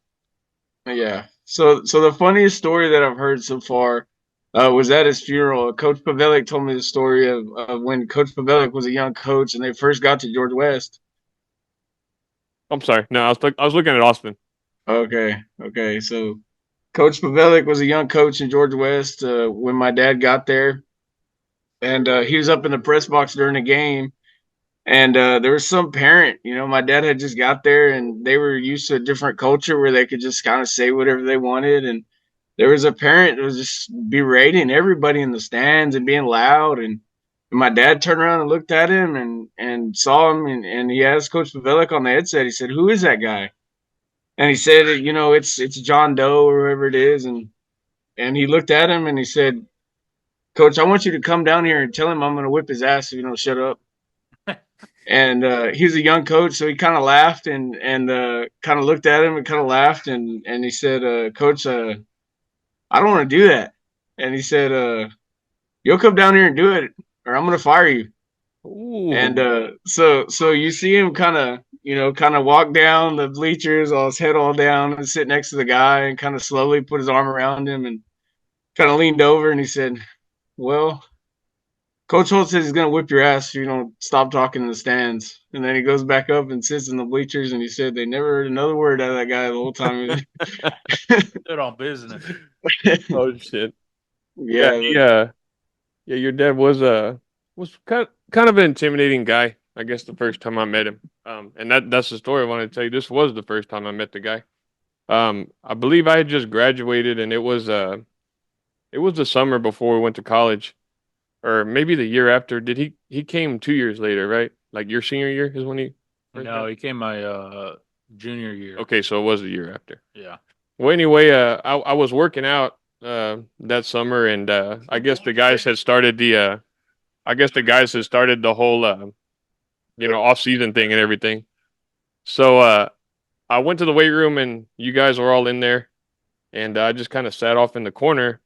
yeah. So the funniest story that I've heard so far was at his funeral. Coach Pavelik told me the story of when Coach Pavelik was a young coach and they first got to George West. I'm sorry. No, I was looking at Austin. Okay. So Coach Pavelik was a young coach in George West when my dad got there, and he was up in the press box during the game. And there was some parent, my dad had just got there and they were used to a different culture where they could just kind of say whatever they wanted. And there was a parent that was just berating everybody in the stands and being loud. And my dad turned around and looked at him and saw him. And he asked Coach Pavelik on the headset, he said, "Who is that guy?" And he said, it's John Doe or whoever it is. And he looked at him and he said, "Coach, I want you to come down here and tell him I'm going to whip his ass if you don't shut up." And he was a young coach, so he kind of laughed and kind of looked at him and kind of laughed and he said, "Coach, I don't want to do that." And he said, "You'll come down here and do it, or I'm going to fire you." Ooh. And so you see him kind of walk down the bleachers, all his head all down, and sit next to the guy, and kind of slowly put his arm around him and kind of leaned over and he said, "Well, Coach Holt says he's going to whip your ass if you don't stop talking in the stands." And then he goes back up and sits in the bleachers, and he said they never heard another word out of that guy the whole time. They're on business. Oh shit. Yeah. Yeah. Your dad was kind of an intimidating guy. I guess the first time I met him. And that's the story I wanted to tell you. This was the first time I met the guy. I believe I had just graduated, and it was the summer before we went to college. Or maybe the year after. He came 2 years later, right? Like your senior year is when he first No, got- he came my junior year. Okay, so it was the year after. Yeah. Well, anyway, I was working out that summer, and I guess the guys had started the whole off season thing and everything. So I went to the weight room, and you guys were all in there, and I just kind of sat off in the corner.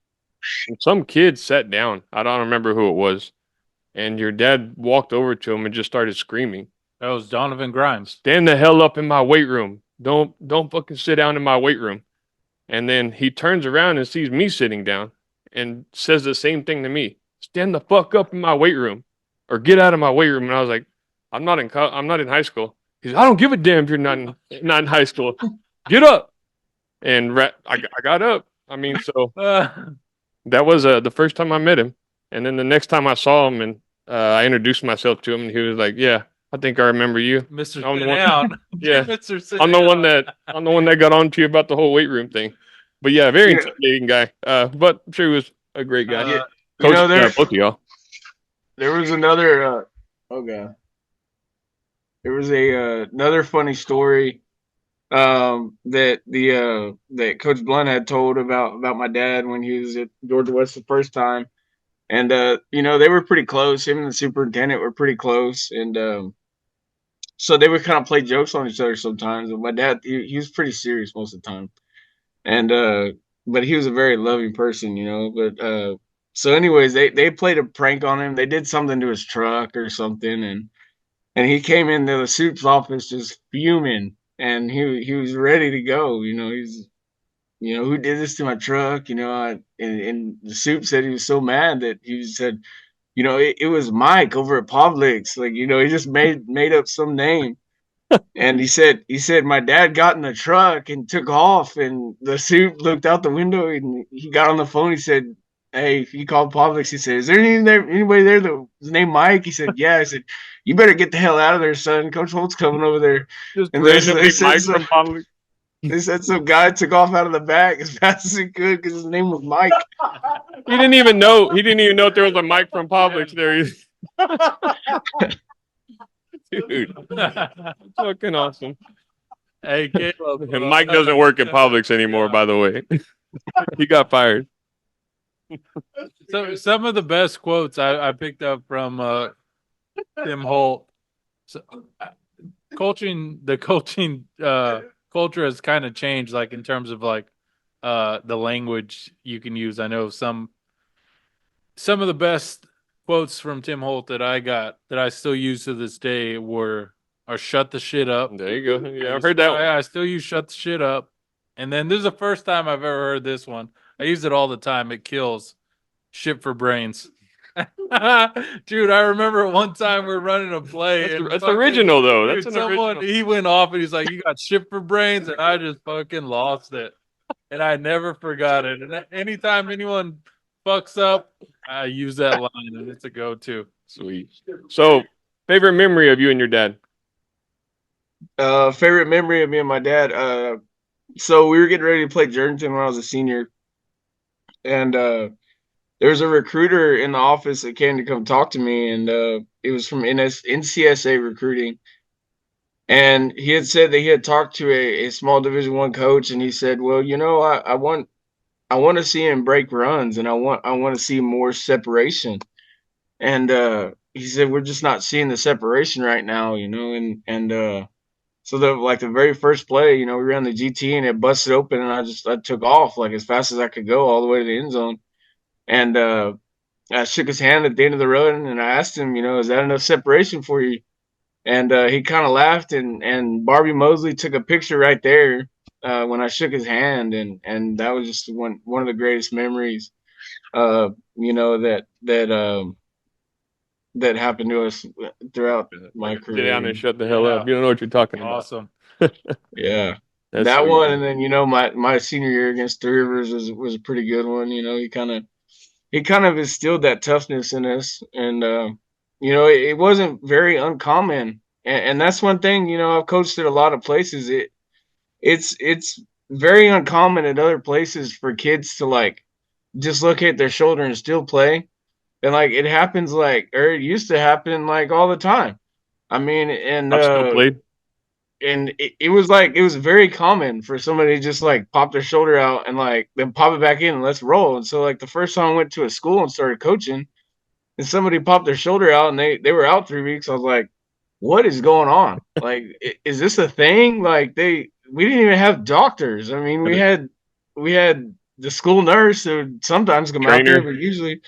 And some kid sat down. I don't remember who it was. And your dad walked over to him and just started screaming, That was Donovan Grimes. "Stand the hell up in my weight room. Don't fucking sit down in my weight room." And then he turns around and sees me sitting down and says the same thing to me. "Stand the fuck up in my weight room or get out of my weight room." And I was like, I'm not in high school. He said, "I don't give a damn if you're not in high school. Get up." And I got up. I mean, so that was the first time I met him. And then the next time I saw him and I introduced myself to him, and he was like, "Yeah, I think I remember you." Mr. I'm the Sit one- Out. Yeah. Mr. Sit I'm the one Down. that got on to you about the whole weight room thing. But yeah, very Yeah. intimidating guy. But I'm sure he was a great guy. Uh, Coach, there both of y'all. was another. Oh god, there was another funny story that Coach Blunt had told about my dad when he was at Georgia West the first time. And they were pretty close. Him and the superintendent were pretty close, and so they would kind of play jokes on each other sometimes. But my dad, he was pretty serious most of the time, and but he was a very loving person, But so, anyways, they played a prank on him. They did something to his truck or something, and he came into the soup's office just fuming, and he was ready to go. He's "Who did this to my truck?" And the soup said he was so mad that he said, it was Mike over at Publix. Like, he just made up some name. And he said, "My dad got in the truck and took off." And the soup looked out the window and he got on the phone. He said, "Hey," he called Publix. He said, "Is there anybody there that was named Mike?" He said, "Yeah." I said, "You better get the hell out of there, son. Coach Holt's coming over there." Just And randomly they said Mike so- from Public. They said some guy took off out of the back as fast as he could because his name was Mike. He didn't even know. He didn't even know if there was a mic from Publix there. Dude, fucking awesome. Hey, Caleb. And Mike doesn't work at Publix anymore, by the way. He got fired. So some of the best quotes I picked up from Tim Holt. So, the coaching culture has kind of changed, like in terms of like the language you can use. I know some of the best quotes from Tim Holt that I got that I still use to this day are "shut the shit up." There you go. Yeah, I've heard that one. I still use "shut the shit up," and then this is the first time I've ever heard this one. I use it all the time. It kills. Shit for brains. Dude, I remember one time we were running a play. That's original, though. Dude, That's an original. he went off and he's like, "You got shit for brains," and I just fucking lost it. And I never forgot it. And anytime anyone fucks up, I use that line, and it's a go-to. Sweet. So, favorite memory of you and your dad? Favorite memory of me and my dad. So we were getting ready to play Jordanton when I was a senior, and there was a recruiter in the office that came to come talk to me, and it was from NCSA recruiting. And he had said that he had talked to a small Division I coach, and he said, "Well, I want to see him break runs, and I want to see more separation." And he said, "We're just not seeing the separation right now, and so the very first play, we ran the GT and it busted open, and I took off like as fast as I could go all the way to the end zone, and I shook his hand at the end of the run, and I asked him, is that enough separation for you?" And he kind of laughed, and Barbie Mosley took a picture right there when I shook his hand, and that was just one of the greatest memories, that happened to us throughout my career. Get down and shut the hell up. You don't know what you're talking about. Awesome. Yeah. That's that sweet. one, and then my senior year against Three Rivers was a pretty good one. He kind of instilled that toughness in us, and it wasn't very uncommon, and that's one thing. I've coached at a lot of places. It's very uncommon at other places for kids to like dislocate their shoulder and still play, and like it happens or it used to happen like all the time. I mean, and I've still played. and it was very common for somebody to just like pop their shoulder out and like then pop it back in and let's roll. And so like the first time I went to a school and started coaching, and somebody popped their shoulder out and they were out 3 weeks, I was like, what is going on? Like, is this a thing? Like we didn't even have doctors. I mean, we had the school nurse who would sometimes come out there, but usually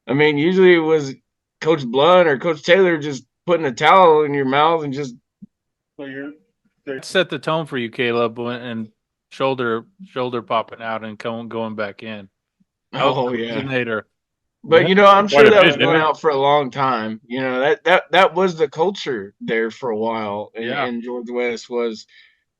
it was Coach Blunt or Coach Taylor just putting a towel in your mouth and just set the tone for you, Caleb, and shoulder popping out and going back in. Oh yeah. Originator. But I'm sure that was going out for a long time. That was the culture there for a while in George West was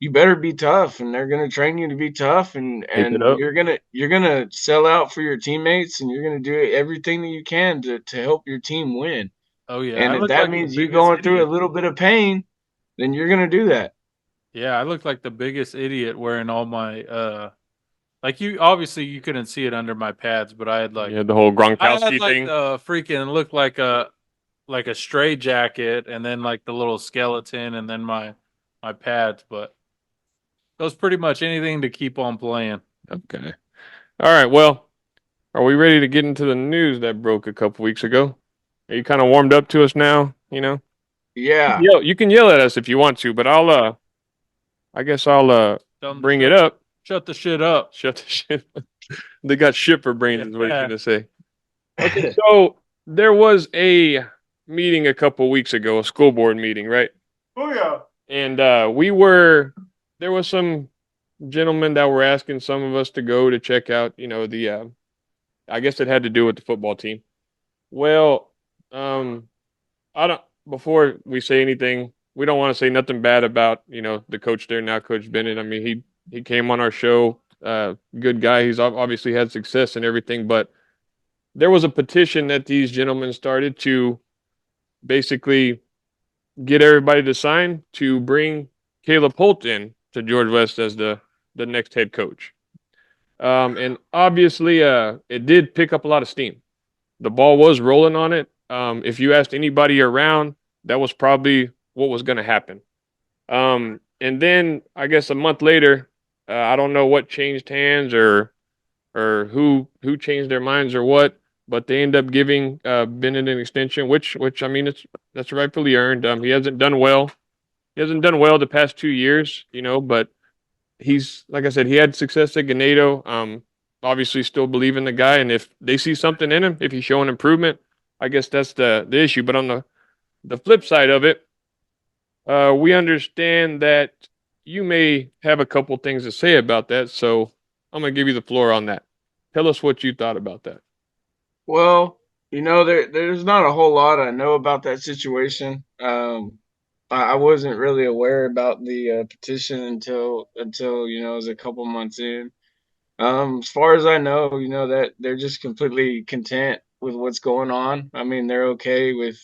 you better be tough, and they're gonna train you to be tough, and you're gonna sell out for your teammates, and you're gonna do everything that you can to help your team win. Oh yeah. And if that means you going through a little bit of pain, then you're gonna do that. Yeah, I looked like the biggest idiot wearing all my like you couldn't see it under my pads, but I had like the whole Gronkowski thing. Freaking looked like a stray jacket, and then like the little skeleton, and then my pads, but it was pretty much anything to keep on playing. Okay. All right. Well, are we ready to get into the news that broke a couple weeks ago? Are you kind of warmed up to us now? Yeah. You can yell at us if you want to, but I guess I'll bring it up. Shut the shit up. Shut the shit up. They got shit for brains is what he's going to say. Okay, so there was a meeting a couple weeks ago, a school board meeting, right? Oh, yeah. And there was some gentlemen that were asking some of us to go to check out, I guess it had to do with the football team. Well, before we say anything, we don't want to say nothing bad about, the coach there now, Coach Bennett. I mean, he came on our show, good guy. He's obviously had success and everything, but there was a petition that these gentlemen started to basically get everybody to sign to bring Caleb Holt in to George West as the next head coach. And obviously, it did pick up a lot of steam. The ball was rolling on it. If you asked anybody around, that was probably what was going to happen. And then I guess a month later, I don't know what changed hands or who changed their minds or what, but they end up giving Bennett an extension, which I mean that's rightfully earned. He hasn't done well. He hasn't done well the past 2 years, but he's like I said, he had success at Ganado. Obviously, still believe in the guy, and if they see something in him, if he's showing improvement, I guess that's the issue. But on the flip side of it, we understand that you may have a couple things to say about that, so I'm gonna give you the floor on that. Tell us what you thought about that. Well, there's not a whole lot I know about that situation. I wasn't really aware about the petition until it was a couple months in. As far as I know, that they're just completely content with what's going on. I mean, they're okay with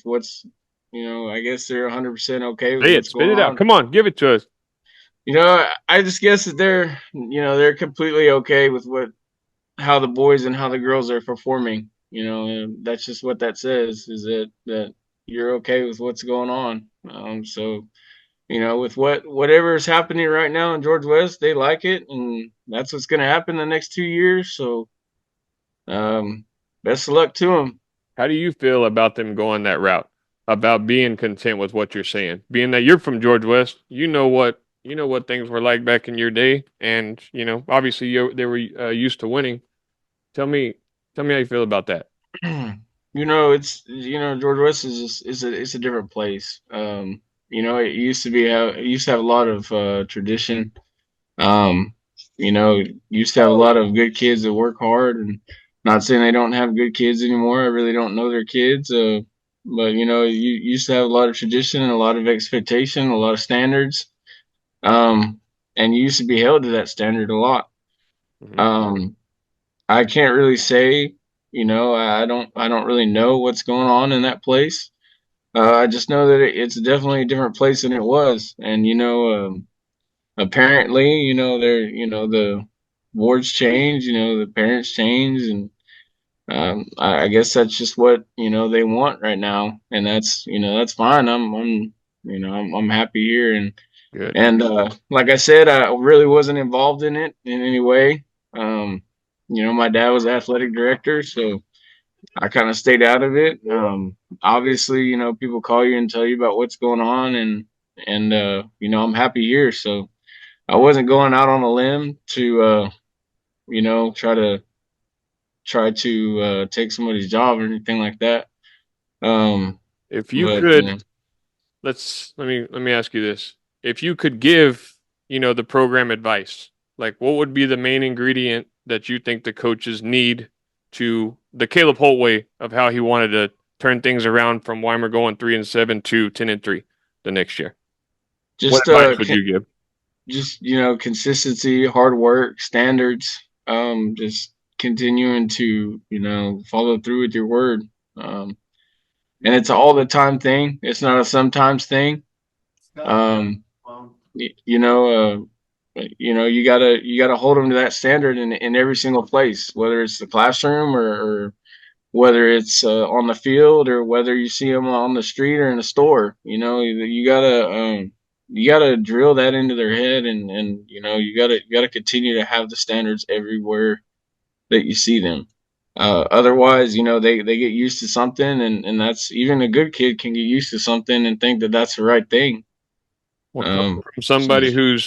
what's, I guess they're 100% okay with Say it, what's spit going it out. on. Come on, give it to us. I just guess that they're completely okay with how the boys and how the girls are performing. And that's just what that says, is that you're okay with what's going on. So with whatever is happening right now in George West, they like it, and that's what's going to happen the next 2 years. So, best of luck to them. How do you feel about them going that route? About being content with what you're saying, being that you're from George West, you know what things were like back in your day, and obviously they were used to winning. Tell me, tell me how you feel about that. It's George West is just it's a different place. It used to have a lot of tradition. Um, it used to have a lot of good kids that work hard, and not saying they don't have good kids anymore. I really don't know their kids. But you used to have a lot of tradition and a lot of expectation, a lot of standards. Um, and you used to be held to that standard a lot. Hmm. Um, I can't really say, I don't really know what's going on in that place. I just know that it's definitely a different place than it was. And, apparently, the boards change, the parents change. And I guess that's just what, they want right now. And that's fine. I'm happy here. Good. And like I said, I really wasn't involved in it in any way. Um, my dad was athletic director, so I kind of stayed out of it. Obviously, people call you and tell you about what's going on, and I'm happy here. So I wasn't going out on a limb to try to take somebody's job or anything like that. Um, If you but could, let me ask you this: if you could give, the program advice, like what would be the main ingredient that you think the coaches need to the Caleb Holt way of how he wanted to turn things around from Weimar going 3-7 to 10-3 the next year? What just advice would you give? just consistency, hard work, standards, just continuing to follow through with your word. And it's an all the time thing, it's not a sometimes thing. um you know you gotta hold them to that standard in every single place, whether it's the classroom or whether it's on the field, or whether you see them on the street or in the store. You gotta drill that into their head, and you gotta continue to have the standards everywhere that you see them. Otherwise, they get used to something, and that's, even a good kid can get used to something and think that that's the right thing. Well, coming Um, from so somebody who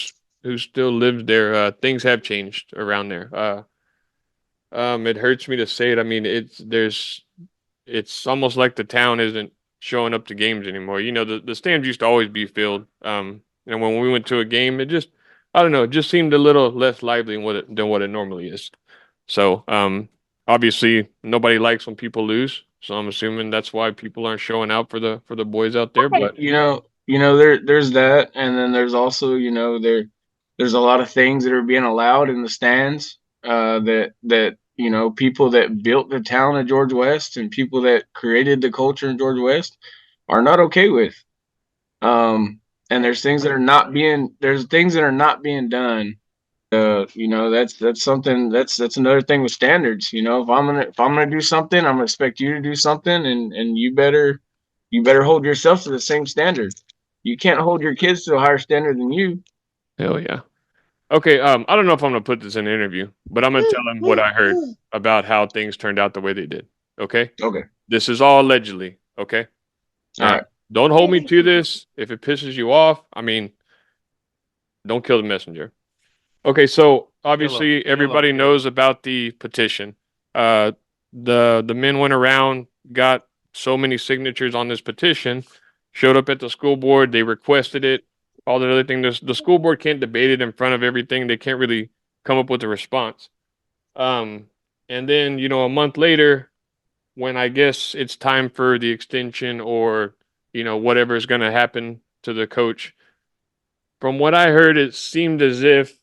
still lives there, things have changed around there. It hurts me to say it. I mean, it's almost like the town isn't showing up to games anymore. The stands used to always be filled. And when we went to a game, I don't know, it just seemed a little less lively than what it normally is. So, obviously nobody likes when people lose. So I'm assuming that's why people aren't showing out for the boys out there. But there's that, and then there's also, there's a lot of things that are being allowed in the stands, that people that built the town of George West and people that created the culture in George West are not okay with. Um, and there's things that are not being done. That's something that's another thing with standards. If I'm gonna do something, I'm gonna expect you to do something, and you better hold yourself to the same standard. You can't hold your kids to a higher standard than you. Hell yeah. Okay, I don't know if I'm gonna put this in an interview, but I'm gonna tell him what I heard about how things turned out the way they did. Okay? Okay. This is all allegedly, okay? All Now, right. don't hold me to this. If it pisses you off, I mean, don't kill the messenger. Okay, so obviously everybody knows about the petition. Uh, the men went around, got so many signatures on this petition, showed up at the school board, they requested it, all that other thing. The school board can't debate it in front of everything. They can't really come up with a response. Um, and then a month later, when I guess it's time for the extension or whatever is going to happen to the coach. From what I heard, it seemed as if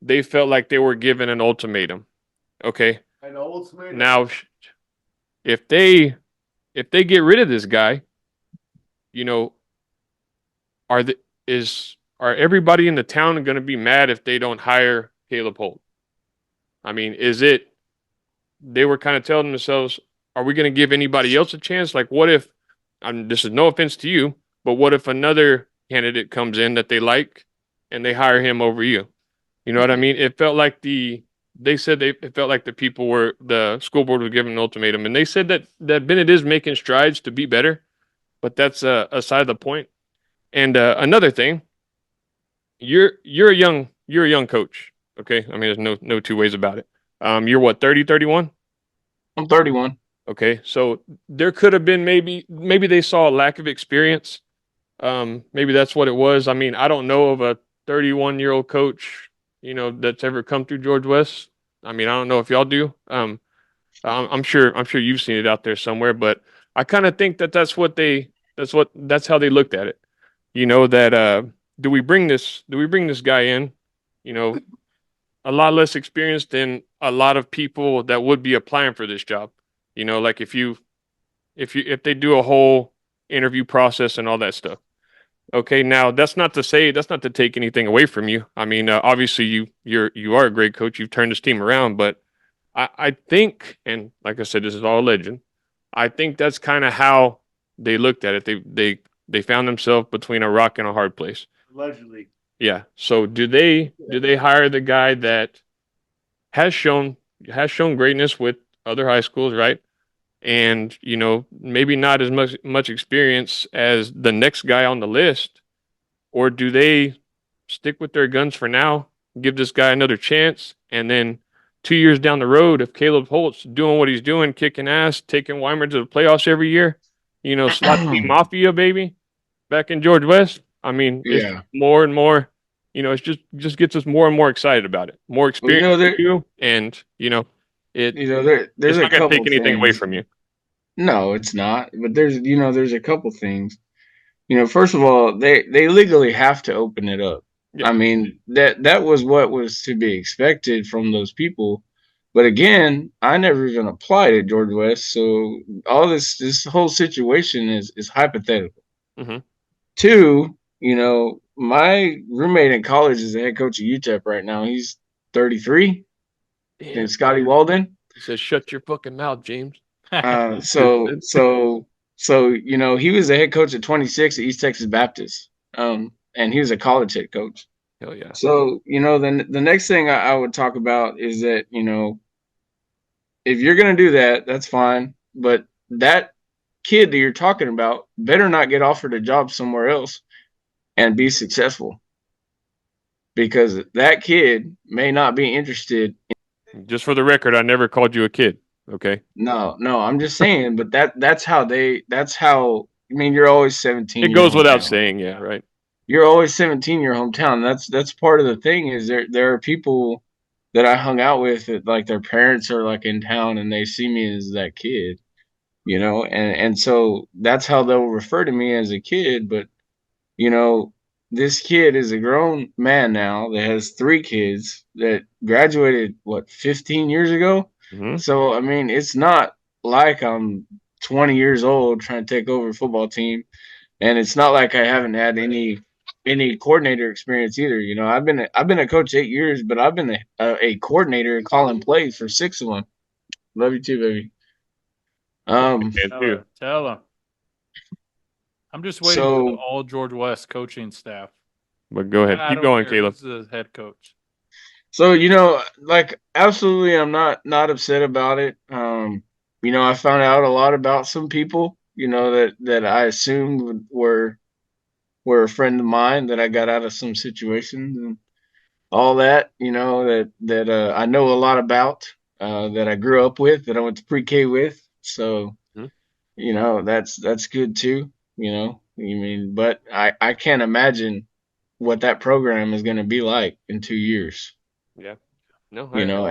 they felt like they were given an ultimatum. Okay. An ultimatum. Now, if they get rid of this guy, you know, are the is are everybody in the town going to be mad if they don't hire Caleb Holt? I mean, is it they were kind of telling themselves, are we going to give anybody else a chance? Like, what if? This is no offense to you, but what if another candidate comes in that they like and they hire him over you? You know what I mean? It felt like they said it felt like the school board was giving an ultimatum, and they said that Bennett is making strides to be better, but that's aside the point. And another thing, you're a young coach, okay? I mean, there's no two ways about it. You're what, 30, 31? I'm 31. Okay, so there could have been maybe they saw a lack of experience. Maybe that's what it was. I mean, I don't know of a 31-year-old coach, that's ever come through George West. I mean, I don't know if y'all do. I'm sure you've seen it out there somewhere, but I kind of think that's how they looked at it. That do we bring this guy in, you know, a lot less experienced than a lot of people that would be applying for this job. Like if they do a whole interview process and all that stuff. Okay, now that's not to take anything away from you. I mean, obviously you are a great coach. You've turned this team around, but I think, and like I said, this is all a legend. I think that's kind of how they looked at it. They found themselves between a rock and a hard place. Allegedly. Yeah. So do they hire the guy that has shown has shown greatness with other high schools, right? And maybe not as much experience as the next guy on the list, or do they stick with their guns for now, give this guy another chance, and then 2 years down the road, if Caleb Holt's doing what he's doing, kicking ass, taking Weimar to the playoffs every year, slot team mafia, baby, back in George West. I mean, it's Yeah. more and more, it's just gets us more and more excited about it. More experience for you, and it There's it's a not going to couple take anything away things. from you. No, it's not. But there's a couple things. First of all, they legally have to open it up. Yeah. I mean, that was what was to be expected from those people. But again, I never even applied at George West, so all this whole situation is hypothetical. Mm-hmm. Two, my roommate in college is the head coach of UTEP right now. He's 33. Damn. And Scotty Walden. He says, "Shut your fucking mouth, James." So he was the head coach at 26 at East Texas Baptist, and he was a college head coach. Hell yeah. So then the next thing I would talk about is that if you're gonna do that, that's fine, but that kid that you're talking about better not get offered a job somewhere else and be successful, because that kid may not be interested. Just for the record, I never called you a kid. Okay. No, I'm just saying, but that's how. I mean, you're always 17. It goes without saying, yeah, right. You're always 17 in your hometown. That's part of the thing. Is there are people that I hung out with that, like, their parents are like in town and they see me as that kid, and so that's how they'll refer to me, as a kid. But you know, this kid is a grown man now that has 3 kids that graduated 15 years ago. Mm-hmm. So I mean, it's not like I'm 20 years old trying to take over a football team, and it's not like I haven't had any any coordinator experience either. You know, I've been a coach 8 years, but I've been a coordinator calling plays for 6 of them. Love you too, baby. Tell him. I'm just waiting for the So all George West coaching staff. But go ahead. I Keep don't going, care. Caleb. This is the head coach. So, you know, like absolutely I'm not upset about it. You know, I found out a lot about some people, you know, that I assumed were a friend of mine that I got out of some situations and all that, you know, that I know a lot about, that I grew up with, that I went to pre-K with. So, Mhm. you know, that's good too, you know. I mean, but I can't imagine what that program is going to be like in 2 years. Yeah. No, You know,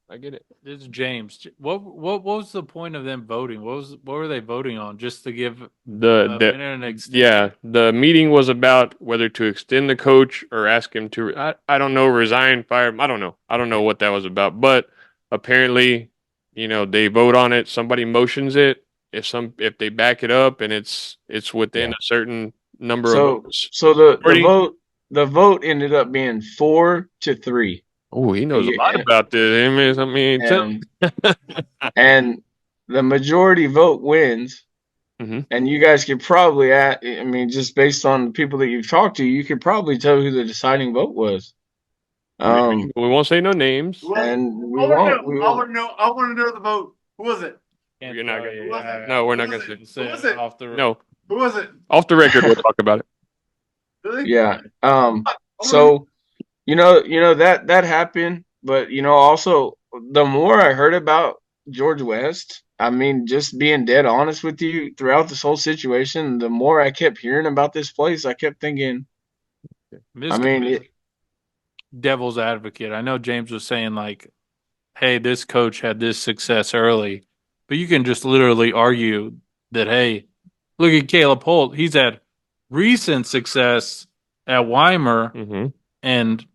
I get it. This is James. What was the point of them voting? What were they voting on? Just to give The an extension? yeah, the meeting was about whether to extend the coach or ask him to. I don't know, resign, fire. I don't know. I don't know what that was about. But apparently, you know, they vote on it. Somebody motions it. If they back it up and it's within yeah. a certain number of So votes. so Majority- the vote ended up being 4-3. Oh, he knows a lot Yeah, about this. I mean, and and the majority vote wins. Mhm. And you guys could probably, I mean, just based on the people that you've talked to, you could probably tell who the deciding vote was. Maybe. We won't say no names. And we I want won't. to We know. I won't. want to know. I want to know the vote. Who was it? You're not gonna. Who was it? No, we're Who not was gonna it? say. Who was it? Off the No, Who was it? off the record, we'll talk about it. Really? Yeah. I So you know that happened, but you know also the more I heard about George West, I mean, just being dead honest with you, throughout this whole situation, the more I kept hearing about this place, I kept thinking, I mean, devil's advocate. I know James was saying like, hey, this coach had this success early, but you can just literally argue that, hey, look at Caleb Holt. He's had recent success at Weimar, Mm-hmm. and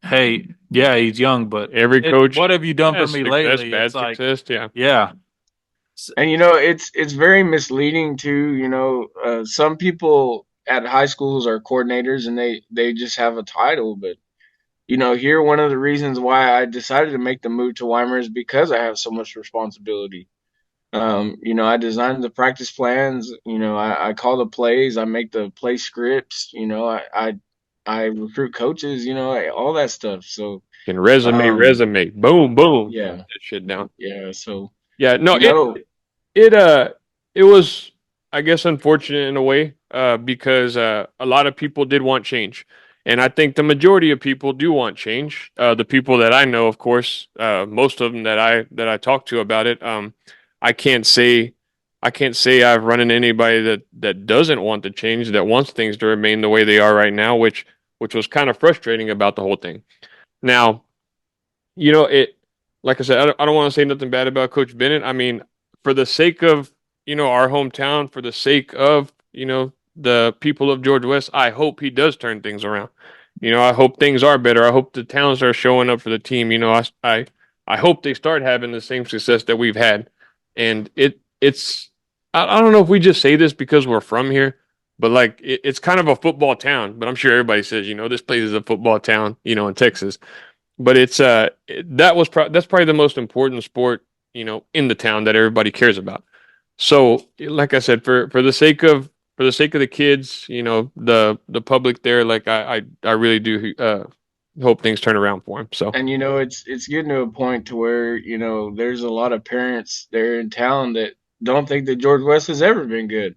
hey, yeah, he's young, but Every coach. what have you done for has me success, lately? Bad It's like, success. Yeah. yeah, and you know, it's very misleading too. You know, some people at high schools are coordinators and they just have a title, but you know, here one of the reasons why I decided to make the move to Weimar is because I have so much responsibility. You know, I design the practice plans. You know, I call the plays. I make the play scripts. You know, I recruit coaches. You know, all that stuff. So, Can resume, um, boom, boom. yeah, That shit down. yeah. So, Yeah. No. you know, It it was, I guess, unfortunate in a way, because a lot of people did want change, and I think the majority of people do want change. The people that I know, of course, most of them that I talk to about it, I can't say I've run into anybody that doesn't want the change, that wants things to remain the way they are right now, which was kind of frustrating about the whole thing. Now, you know, like I said, I don't want to say nothing bad about Coach Bennett. I mean, for the sake of, you know, our hometown, for the sake of, you know, the people of George West, I hope he does turn things around. You know, I hope things are better. I hope the towns are showing up for the team. You know, I hope they start having the same success that we've had. And it's I don't know if we just say this because we're from here, but like it's kind of a football town. But I'm sure everybody says, you know, this place is a football town, you know, in Texas. But that's probably the most important sport, you know, in the town that everybody cares about. So, like I said, for the sake of the kids, you know, the public there, like I really do hope things turn around for him. So, and you know, it's getting to a point to where you know there's a lot of parents there in town that don't think that George West has ever been good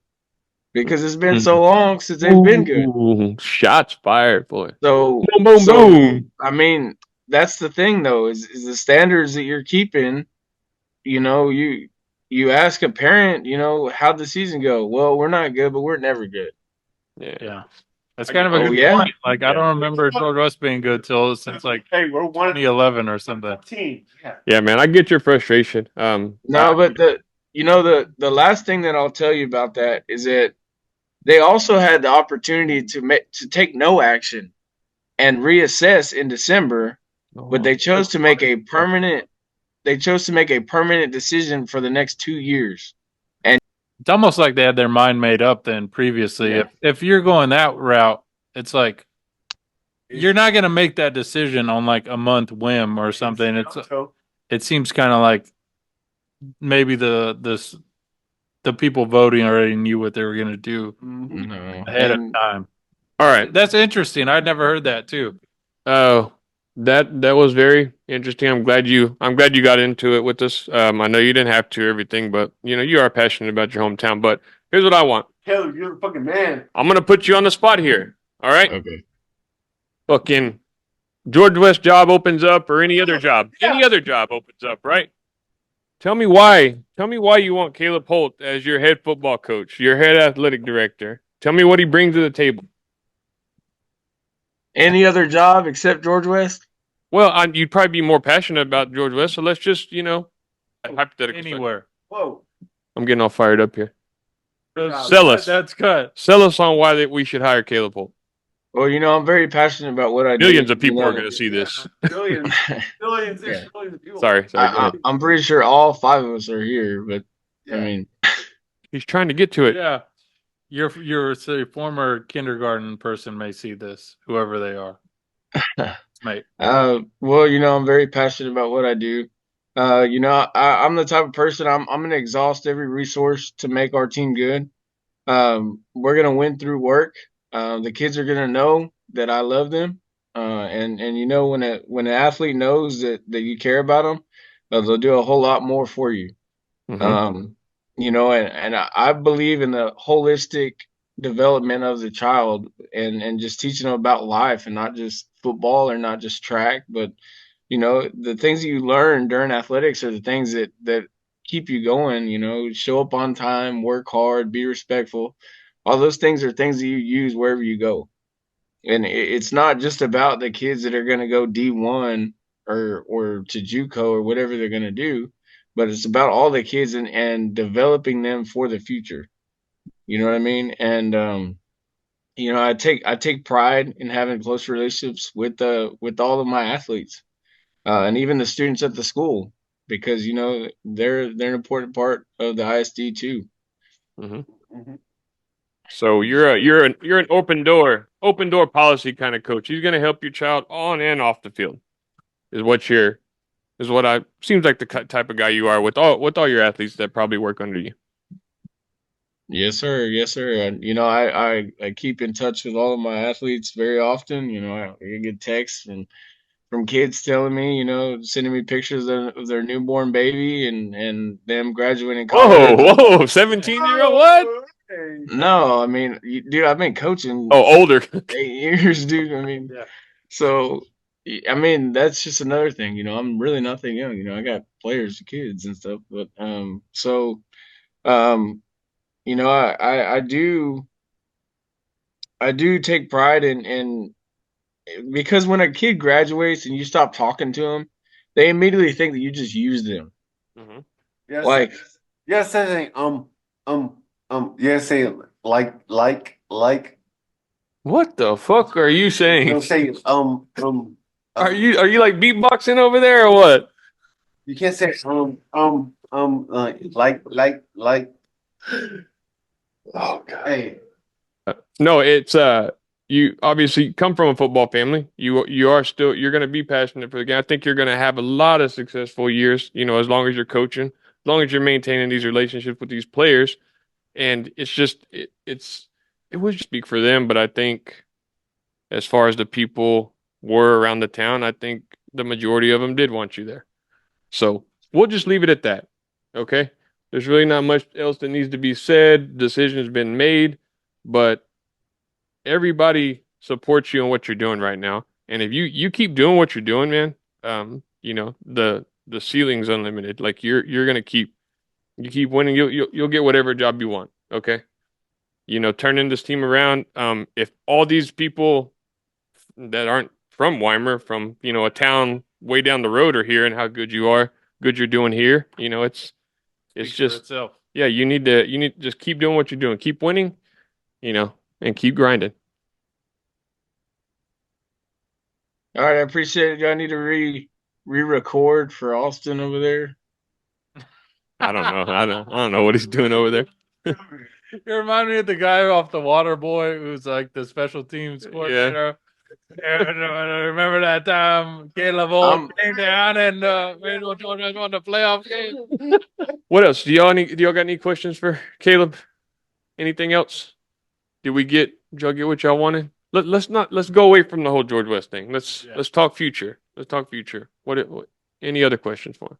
because it's been so long since they've been good. ooh, shots fired, boy. So, Boom, boom, boom. I mean, that's the thing though, is the standards that you're keeping. You know, you ask a parent, you know, how'd the season go? Well, we're not good, but we're never good. yeah. That's kind of a Oh good yeah, point. Like, I don't remember George West being good since like Hey, we're 2011 or something. team. Yeah. Yeah, man, I get your frustration. no, but the last thing that I'll tell you about that is that they also had the opportunity to take no action and reassess in December, but they chose to make a permanent. They chose to make a permanent decision for the next 2 years. It's almost like they had their mind made up then previously. Yeah. If you're going that route, it's like, you're not gonna make that decision on like a month whim or something. It seems kind of like maybe the people voting already knew what they were gonna do No. ahead of And time. All right. That's interesting. I'd never heard that too. Oh, that was very interesting. I'm glad you got into it with us. I know you didn't have to everything, but you are passionate about your hometown. But here's what I want. Caleb, you're the fucking man. I'm gonna put you on the spot here. All right. okay. Fucking George West job opens up, or any other job. Any other job opens up, right? Tell me why. Tell me why you want Caleb Holt as your head football coach, your head athletic director. Tell me what he brings to the table. Any other job except George West? Well, you'd probably be more passionate about George West, so let's just, hypothetically. Anywhere. Whoa. I'm getting all fired up here. job. Sell us. That's cut. Sell us on why we should hire Caleb Holt. Well, I'm very passionate about what I do. Millions of people are going to see this. Billions. Billions. Yeah. Billions of people. Sorry. Go ahead. I'm pretty sure all 5 of us are here, but Yeah. I mean, He's trying to get to it. Yeah. Your say, former kindergarten person may see this, whoever they are. Mate. well, I'm very passionate about what I do. I'm the type of person I'm going to exhaust every resource to make our team good. We're going to win through work. The kids are going to know that I love them. And when an athlete knows that you care about them, they'll do a whole lot more for you. Mhm. And I believe in the holistic development of the child and just teaching them about life and not just football or not just track, but the things that you learn during athletics are the things that keep you going. Show up on time, work hard, be respectful. All those things are things that you use wherever you go. And it's not just about the kids that are going to go D1 or to JUCO or whatever they're going to do, but it's about all the kids and developing them for the future. You know what I mean? And I take pride in having close relationships with all of my athletes, and even the students at the school, because they're an important part of the ISD too. Mhm. Mhm. So you're an open door policy kind of coach. He's going to help your child on and off the field. Seems like the type of guy you are with all your athletes that probably work under you. Yes, sir. Yes, sir. And I keep in touch with all of my athletes very often. I get texts from kids telling me, sending me pictures of their newborn baby and them graduating college. Whoa, 17-year-old what? No, I mean, dude, I've been coaching Oh, older. 8 years, dude. I mean, Yeah. so I mean, that's just another thing. I'm really not that young. I got players, kids, and stuff. But um, I do take pride in because when a kid graduates and you stop talking to them, they immediately think that you just use them. Mhm. Yes. Like, Yes. Saying Yes. Saying like. What the fuck are you saying? Don't say Are you like beatboxing over there or what? You can't say like. Oh god. Hey. No, it's you obviously come from a football family. You're going to be passionate for the game. I think you're going to have a lot of successful years, as long as you're coaching, as long as you're maintaining these relationships with these players. And it's just it would just speak for them, but I think as far as the people were around the town, I think the majority of them did want you there. So we'll just leave it at that. Okay? There's really not much else that needs to be said. Decision's been made, but everybody supports you in what you're doing right now. And if you keep doing what you're doing, man, the ceiling's unlimited. Like you're gonna keep winning, you'll get whatever job you want. Okay? Turning this team around. If all these people that aren't from Weimar, from a town way down the road, are here and how good you're doing here, it's Speaks for just itself. yeah. You need to just keep doing what you're doing, keep winning, and keep grinding. all right, I appreciate it. Do I need to re-record for Austin over there? I don't know. I don't know what he's doing over there. You remind me of the guy off the Water Boy who's like the special teams coordinator. Remember that time Caleb Holt came down and made one on the playoff game? What else? Do y'all got any questions for Caleb? Anything else? Did y'all get what y'all wanted? Let's go away from the whole George West thing. Let's talk future. Let's talk future. What any other questions for him?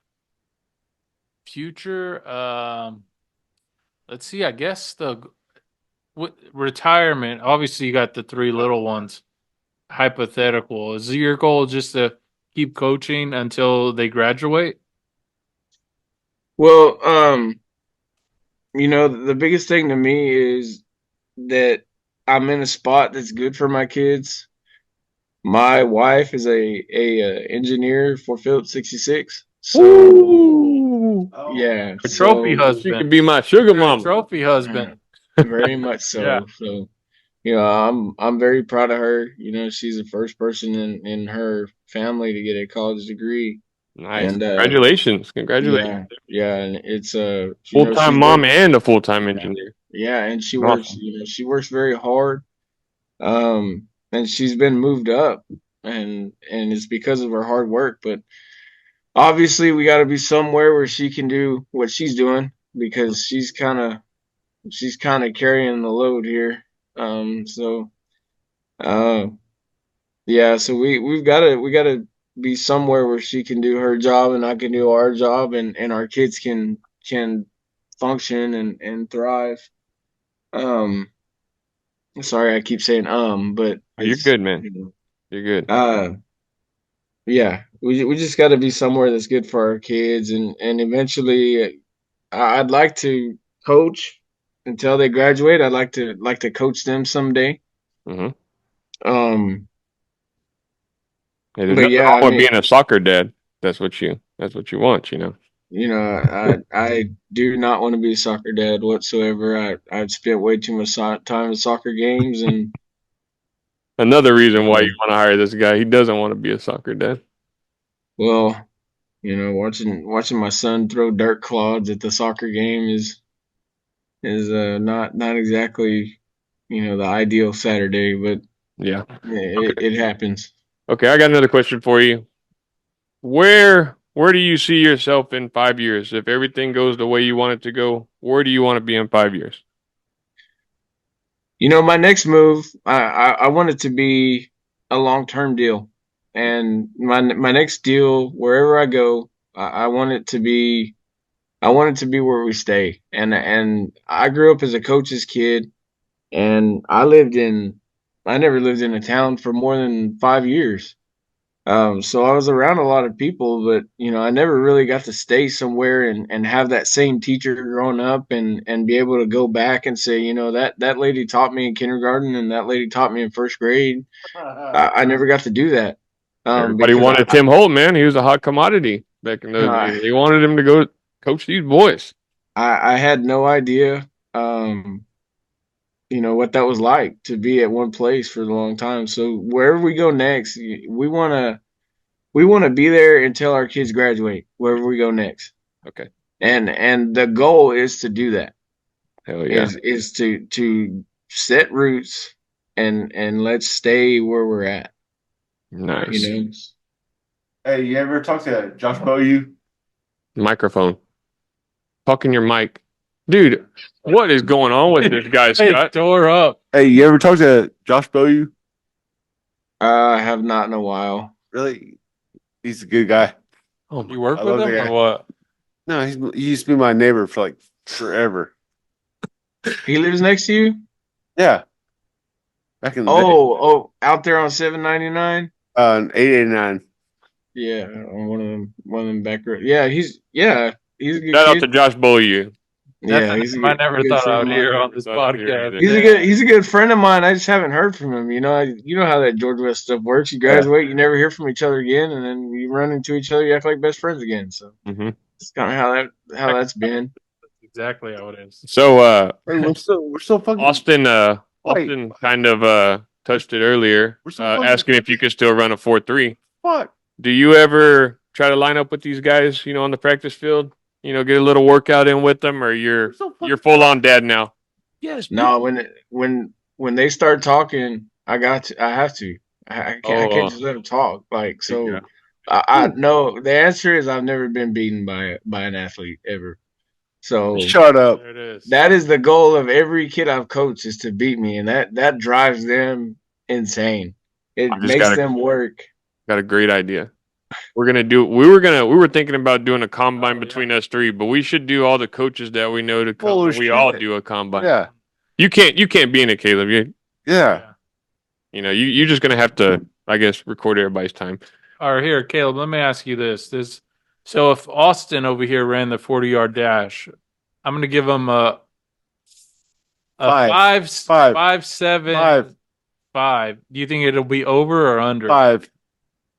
Future, let's see. I guess retirement. Obviously, you got the three little ones. Hypothetical. Is your goal just to keep coaching until they graduate? Well, the biggest thing to me is that I'm in a spot that's good for my kids. My wife is a engineer for Phillips 66. So Ooh, yeah, A trophy she husband. could be my sugar You're a mama. trophy husband. very much so. Yeah. So I'm very proud of her. She's the first person in her family to get a college degree. Nice. And Congratulations. Congratulations. yeah, and it's Full time she's mom worked, and a full time engineer. yeah, and she works, Awesome. she works very hard. And she's been moved up, and it's because of her hard work. But obviously, we got to be somewhere where she can do what she's doing, because she's kind of carrying the load here. So uh, yeah, so we gotta be somewhere where she can do her job and I can do our job, and our kids can function and thrive. Um, Sorry, I keep saying but Oh, you're it's good, man. You're good. yeah, we just got to be somewhere that's good for our kids, and eventually, I'd like to coach until they graduate. I'd like to coach them someday. Mm-hmm. Um, Hey, there's but nothing yeah, wrong I with mean, being a soccer dad. That's what you want, you know. I do not want to be a soccer dad whatsoever. I've spent way too much time at soccer games, and Another reason why you um, want to hire this guy. He doesn't want to be a soccer dad. well, watching my son throw dirt clods at the soccer game is not exactly the ideal Saturday, but Yeah. it happens. Okay, I got another question for you. Where do you see yourself in 5 years? If everything goes the way you want it to go, where do you want to be in 5 years? My next move, I want it to be a long-term deal, and my next deal, wherever I go, I want it to be where we stay. And I grew up as a coach's kid, and I never lived in a town for more than 5 years. So I was around a lot of people, but I never really got to stay somewhere and have that same teacher growing up, and be able to go back and say, that lady taught me in kindergarten and that lady taught me in first grade. I never got to do that. Everybody Because wanted Tim Holt, man. He was a hot commodity back in those I, days. They wanted him to go coach these boys. I had no idea, what that was like to be at one place for a long time. So wherever we go next, we want to be there until our kids graduate, wherever we go next. Okay. And the goal is to do that. Hell yeah. Is to set roots, and let's stay where we're at. Nice. Hey, you ever talk to Josh Boyu? Microphone. Talk in your mic. Dude, what is going on with this guy, Scott? Tore up. Hey, you ever talk to Josh Boyu? I have not in a while. Really? He's a good guy. Oh, You work I with love him the or guy. what? No, he used to be my neighbor for like forever. He lives next to you? Yeah. Back in the day. Oh, out there on 799? 889. Yeah, on one of them back roads. He's a good shout out to kid. Josh Beaulieu. That's Yeah, a he's a name I good, never good thought I friend would of hear mine. on this Thought I'd hear podcast. that. He's a good friend of mine. I just haven't heard from him. You know how that George West stuff works. You graduate, you never hear from each other again, and then you run into each other, you act like best friends again. So Mm-hmm. it's kind of how that's been. Exactly how it is. So, Hey, we're still fucking. Austin kind of touched it earlier, We're so fucking- asking if you could still run a 4.3. Fuck. Do you ever try to line up with these guys, on the practice field? Get a little workout in with them, or you're full on dad now? Yes. No, when they start talking, I have to. I can't just let him talk. Like, so Yeah. I no. The answer is I've never been beaten by an athlete ever. So Shut up. There it is. that is the goal of every kid I've coached is to beat me, and that drives them insane. I It just makes them work. got a great idea. We're gonna do. We were thinking about doing a combine between us three, but we should do all the coaches that we know to come. Full And of we all shit. do a combine. Yeah. You can't be in it, Caleb. Yeah. You're just gonna have to, I guess, record everybody's time. All right, here, Caleb. Let me ask you this. So if Austin over here ran the 40-yard dash, I'm going to give him a Five. 5.7. 5. Do you think it'll be over or under? 5.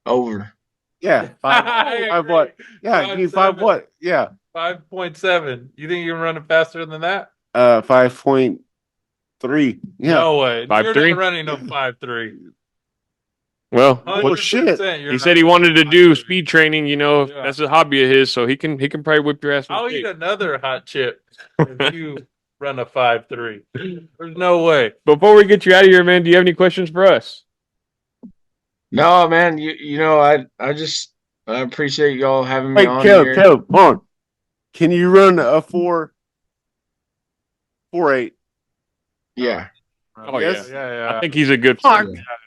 Over. Yeah. 5. 5 what? Yeah. Give me 5 what? Yeah. 5.7. You think you can run it faster than that? 5.3. Yeah. No way. 5.3? You're not running no 5.3. Well, Well, shit. he said he wanted to do 5.3. speed training. Yeah. That's a hobby of his, so he can probably whip your ass. in I'll shape. eat another hot chip if you run a 5.3. There's no way. Before we get you out of here, man, do you have any questions for us? No, man. You know I appreciate y'all having me Wait, on Caleb, here. Caleb, hold on. Can you run a 4.8? Yeah. Oh Yes. Yeah. I think he's a good Fuck.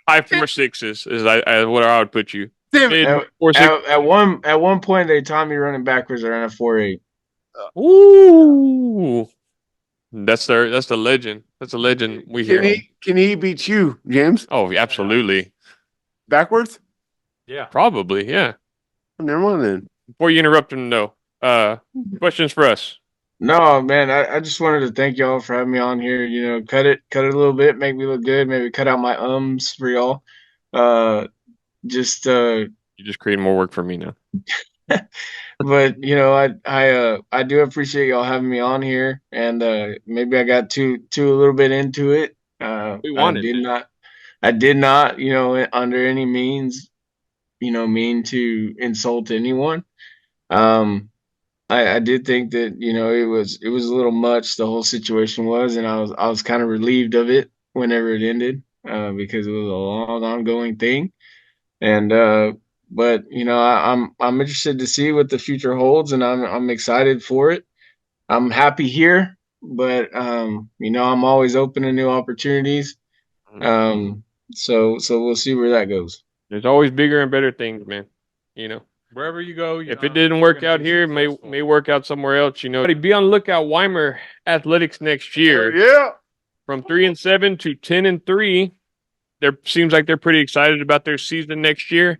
5.46 is what I would put you. Damn Mid it. 4.6. At one point they taught me running backwards around a 4.8. Ooh, that's the legend. That's a legend. We hear. Can he beat you, James? Oh, absolutely, Backwards? Yeah. probably, yeah. Oh, never mind then. Before you interrupt him, though, questions for us. No, man, I just wanted to thank y'all for having me on here. You know, cut it a little bit, make me look good, maybe cut out my ums for y'all. Just You just created more work for me now. but you know, I do appreciate y'all having me on here, and maybe I got too a little bit into it. We wanted I did not, you know, under any means, you know, mean to insult anyone. I did think that, you know, it was a little much, the whole situation was, and I was kind of relieved of it whenever it ended, because it was a long ongoing thing. And but you know, I'm interested to see what the future holds, and I'm excited for it. I'm happy here, but you know, I'm always open to new opportunities. Um, so we'll see where that goes. There's always bigger and better things, man. Wherever you go, If it didn't work out here, it may work out somewhere else. Be on the lookout. Weimar Athletics next year. Yeah. From 3-7 to 10-3. There seems like they're pretty excited about their season next year,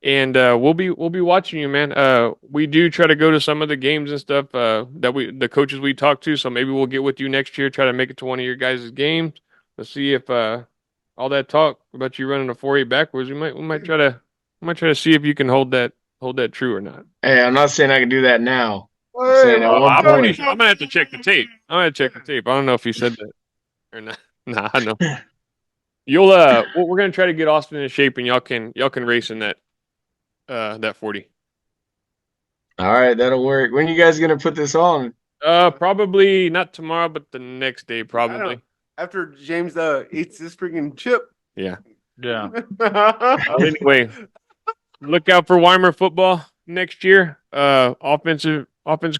and we'll be watching you, man. We do try to go to some of the games and stuff that the coaches we talk to. So maybe we'll get with you next year. Try to make it to one of your guys' games. Let's see if all that talk about you running a 4.8 backwards. We might try to see if you can hold that true or not. Hey, I'm not saying I can do that now. I'm Hey, saying at one I'm point. gonna have to check the tape. I don't know if he said that or not. Nah, I know. You'll we're gonna try to get Austin in shape, and y'all can race in that 40. All right, that'll work. When you guys gonna put this on? Probably not tomorrow, but the next day, probably. After James eats this freaking chip. Yeah. Yeah. Anyway, look out for Weimar football next year. Offensive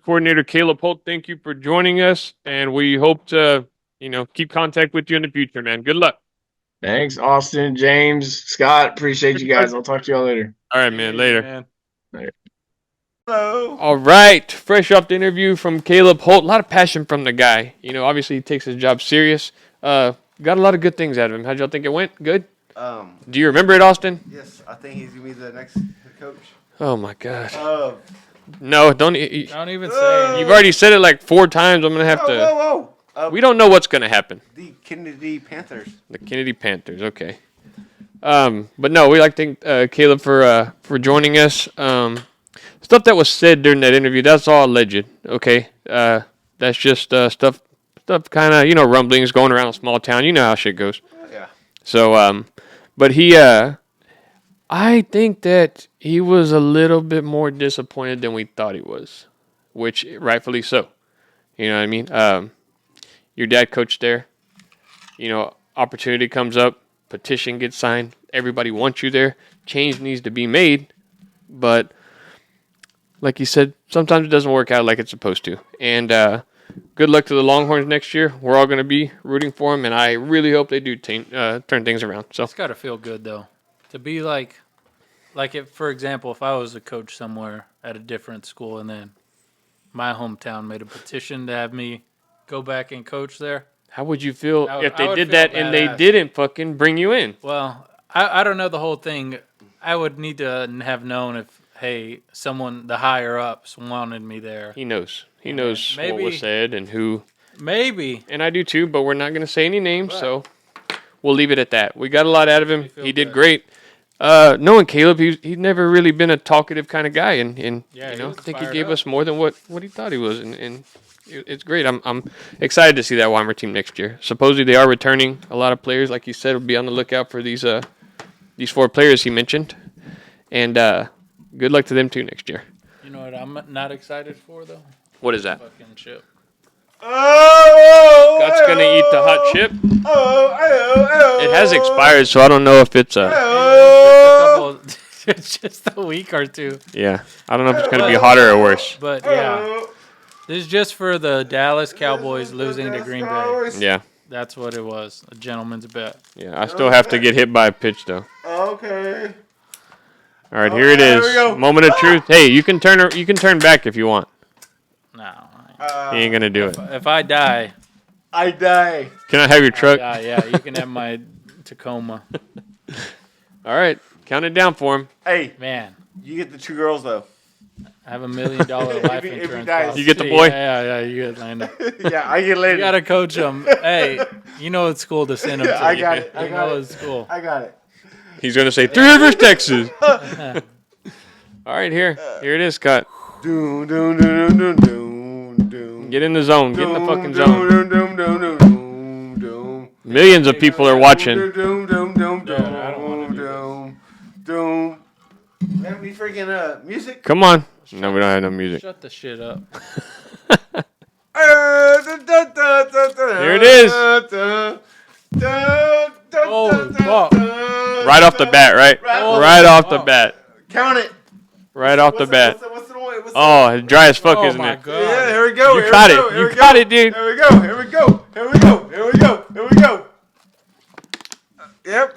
coordinator Caleb Holt, thank you for joining us, and we hope to keep contact with you in the future, man. Good luck. Thanks, Austin, James, Scott. Appreciate you guys. I'll talk to y'all later. All right, man. Later. Man. Hello. All right. Fresh off the interview from Caleb Holt. A lot of passion from the guy. Obviously he takes his job serious. Got a lot of good things out of him. How'd y'all think it went? Good? Do you remember it, Austin? Yes, I think he's gonna be the next head coach. Oh, my God. Uh, No, don't. Don't even say You've already said it like 4 times. I'm going to have to. whoa. We don't know what's going to happen. The Kennedy Panthers. The Kennedy Panthers. Okay. But no, we like to thank Caleb for joining us. Stuff that was said during that interview, that's all alleged. Okay. That's just stuff kind of, rumblings going around a small town. You know how shit goes. Yeah. So, but I think that he was a little bit more disappointed than we thought he was, which rightfully so. You know what I mean? Your dad coached there. Opportunity comes up. petition gets signed. Everybody wants you there. Change needs to be made. But like you said, sometimes it doesn't work out like it's supposed to. And good luck to the Longhorns next year. We're all going to be rooting for them, and I really hope they do turn things around. So It's got to feel good, though, to be like if, for example, if I was a coach somewhere at a different school and then my hometown made a petition to have me go back and coach there. how would you feel if I they would did feel that and they badass. didn't fucking bring you in? Well, I don't know the whole thing. I would need to have known if, hey, someone, the higher ups wanted me there. He knows. He knows what maybe- was said and who. Maybe. And I do too, but we're not going to say any names, so we'll leave it at that. We got a lot out of him. feel He did good. great. Knowing Caleb, he's never really been a talkative kind of guy, and Yeah, you he know, was I think he fired gave up. us more than what he thought he was, and it's great. I'm excited to see that Weimar team next year. Supposedly they are returning a lot of players, like you said. We'll be on the lookout for these 4 players he mentioned, and good luck to them too next year. You know what I'm not excited for, though? What is that? Fucking chip. Oh, Scott's gonna eat the hot chip. Oh, It has expired, so I don't know if it's It's just a week or two. yeah. I don't know if it's gonna be hotter or worse. But, yeah. This is just for the Dallas Cowboys losing to Green Bay. Yeah, That's what it was. A gentleman's bet. yeah. I still have to get hit by a pitch though. Okay. All right, here it there we is. go. Moment of truth. Hey, you can turn back if you want. No. He ain't gonna do it. If I die, I die. Can I have your truck? yeah, you can have my Tacoma. All right, count it down for him. Hey, Man, you get the 2 girls though. I have $1 million life If he insurance dies. policy. You get the boy? Yeah, you get Lando. Yeah, I get later. You gotta coach them. Hey, you know it's cool to send them to. I got it. I You got know it. it's cool. I got it. He's gonna say Three Rivers, Texas. All right, here it is, Scott. Doom, doom, doom, doom, doom, doom. Get in the zone. Get in the fucking zone. Doom, doom, doom, doom, doom, doom. Millions of people are watching. Doom, doom, doom, doom, Yeah, I don't wanna do doom, doom. Have any freaking music? Come on. No, we don't have no music. Shut the shit up. Here it is. Holy fuck. Right off the bat, right? Right off the bat. Count it. Right off the bat. What's the noise? What's the Oh, it's dry as fuck, Oh isn't my it? god. Yeah, here we go. You here caught we it. go, here You we caught go. it, dude. Here we go. Here we go. Here we go. Here we go. Here we go. Yep.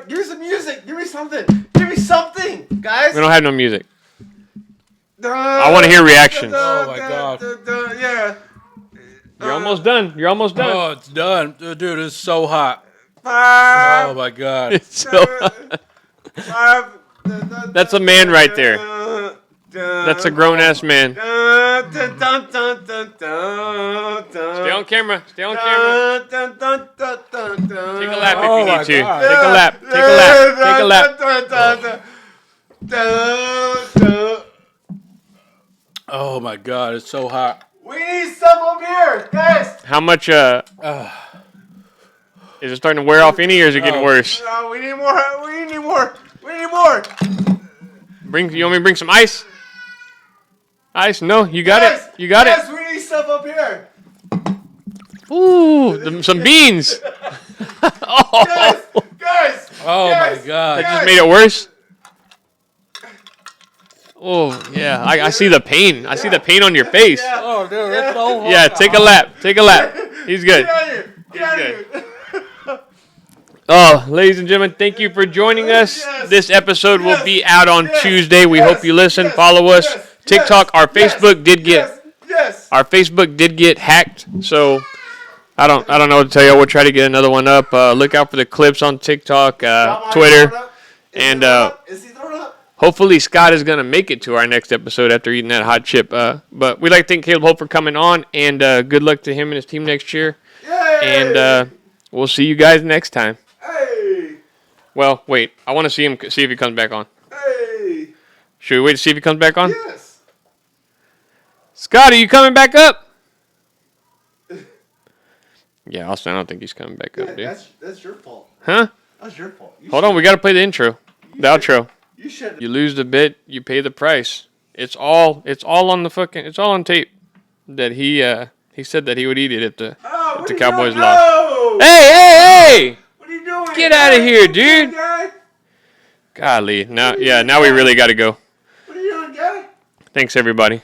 Give me some music. Give me something. Give me something, guys. We don't have no music. I wanna hear reactions. Oh my God. Yeah. You're almost done. You're almost done. Oh, it's done. Dude, it's so hot. Oh 5. my god. It's so. 5. That's a man right there. That's a grown ass man. Stay on camera. Stay on camera. Take a lap if Oh you my need to. God. Take a lap. Take a lap. Take a lap. Oh my god, it's so hot. We need some up here, guys. How much? Is it starting to wear off any, or is it getting worse? No, we need more. We need more. We need more. You want me to bring some ice? Ice? No, you got Guys, it. You got Yes, we need stuff up here. it. Ooh, some beans. Oh, Guys. Oh Yes. my god. that just made it worse. Oh yeah, I see the pain. I see the pain on your face. Yeah. Oh dude, it's so hot. Yeah, take a lap. Take a lap. He's good. Get out of here. Get out of good. here. Oh, ladies and gentlemen, thank you for joining us. Yes. This episode will be out on Yes. Tuesday. We Yes. hope you listen. Yes. Follow us. Yes. TikTok. Our Yes. Facebook did get Yes. hacked. So I don't know what to tell you. We'll try to get another one up. Look out for the clips on TikTok, Twitter, and Is he throwing up? hopefully Scott is gonna make it to our next episode after eating that hot chip. But we'd like to thank Caleb Holt for coming on, and good luck to him and his team next year. Yay. And we'll see you guys next time. Hey. Well, wait. I want to see if he comes back on. Hey. Should we wait to see if he comes back on? Yes. Scott, are you coming back up? Yeah, I don't think he's coming back up, dude. That's your fault. Huh? That's your fault. Hold on, we got to play the intro. The outro. You should. You lose the bet, you pay the price. It's all on tape. That he said that he would eat it if the Cowboys lost. No. Hey! What are you doing? Get out of here, dude. Guy? Golly. Now we really got to go. What are you doing, guy? Thanks, everybody.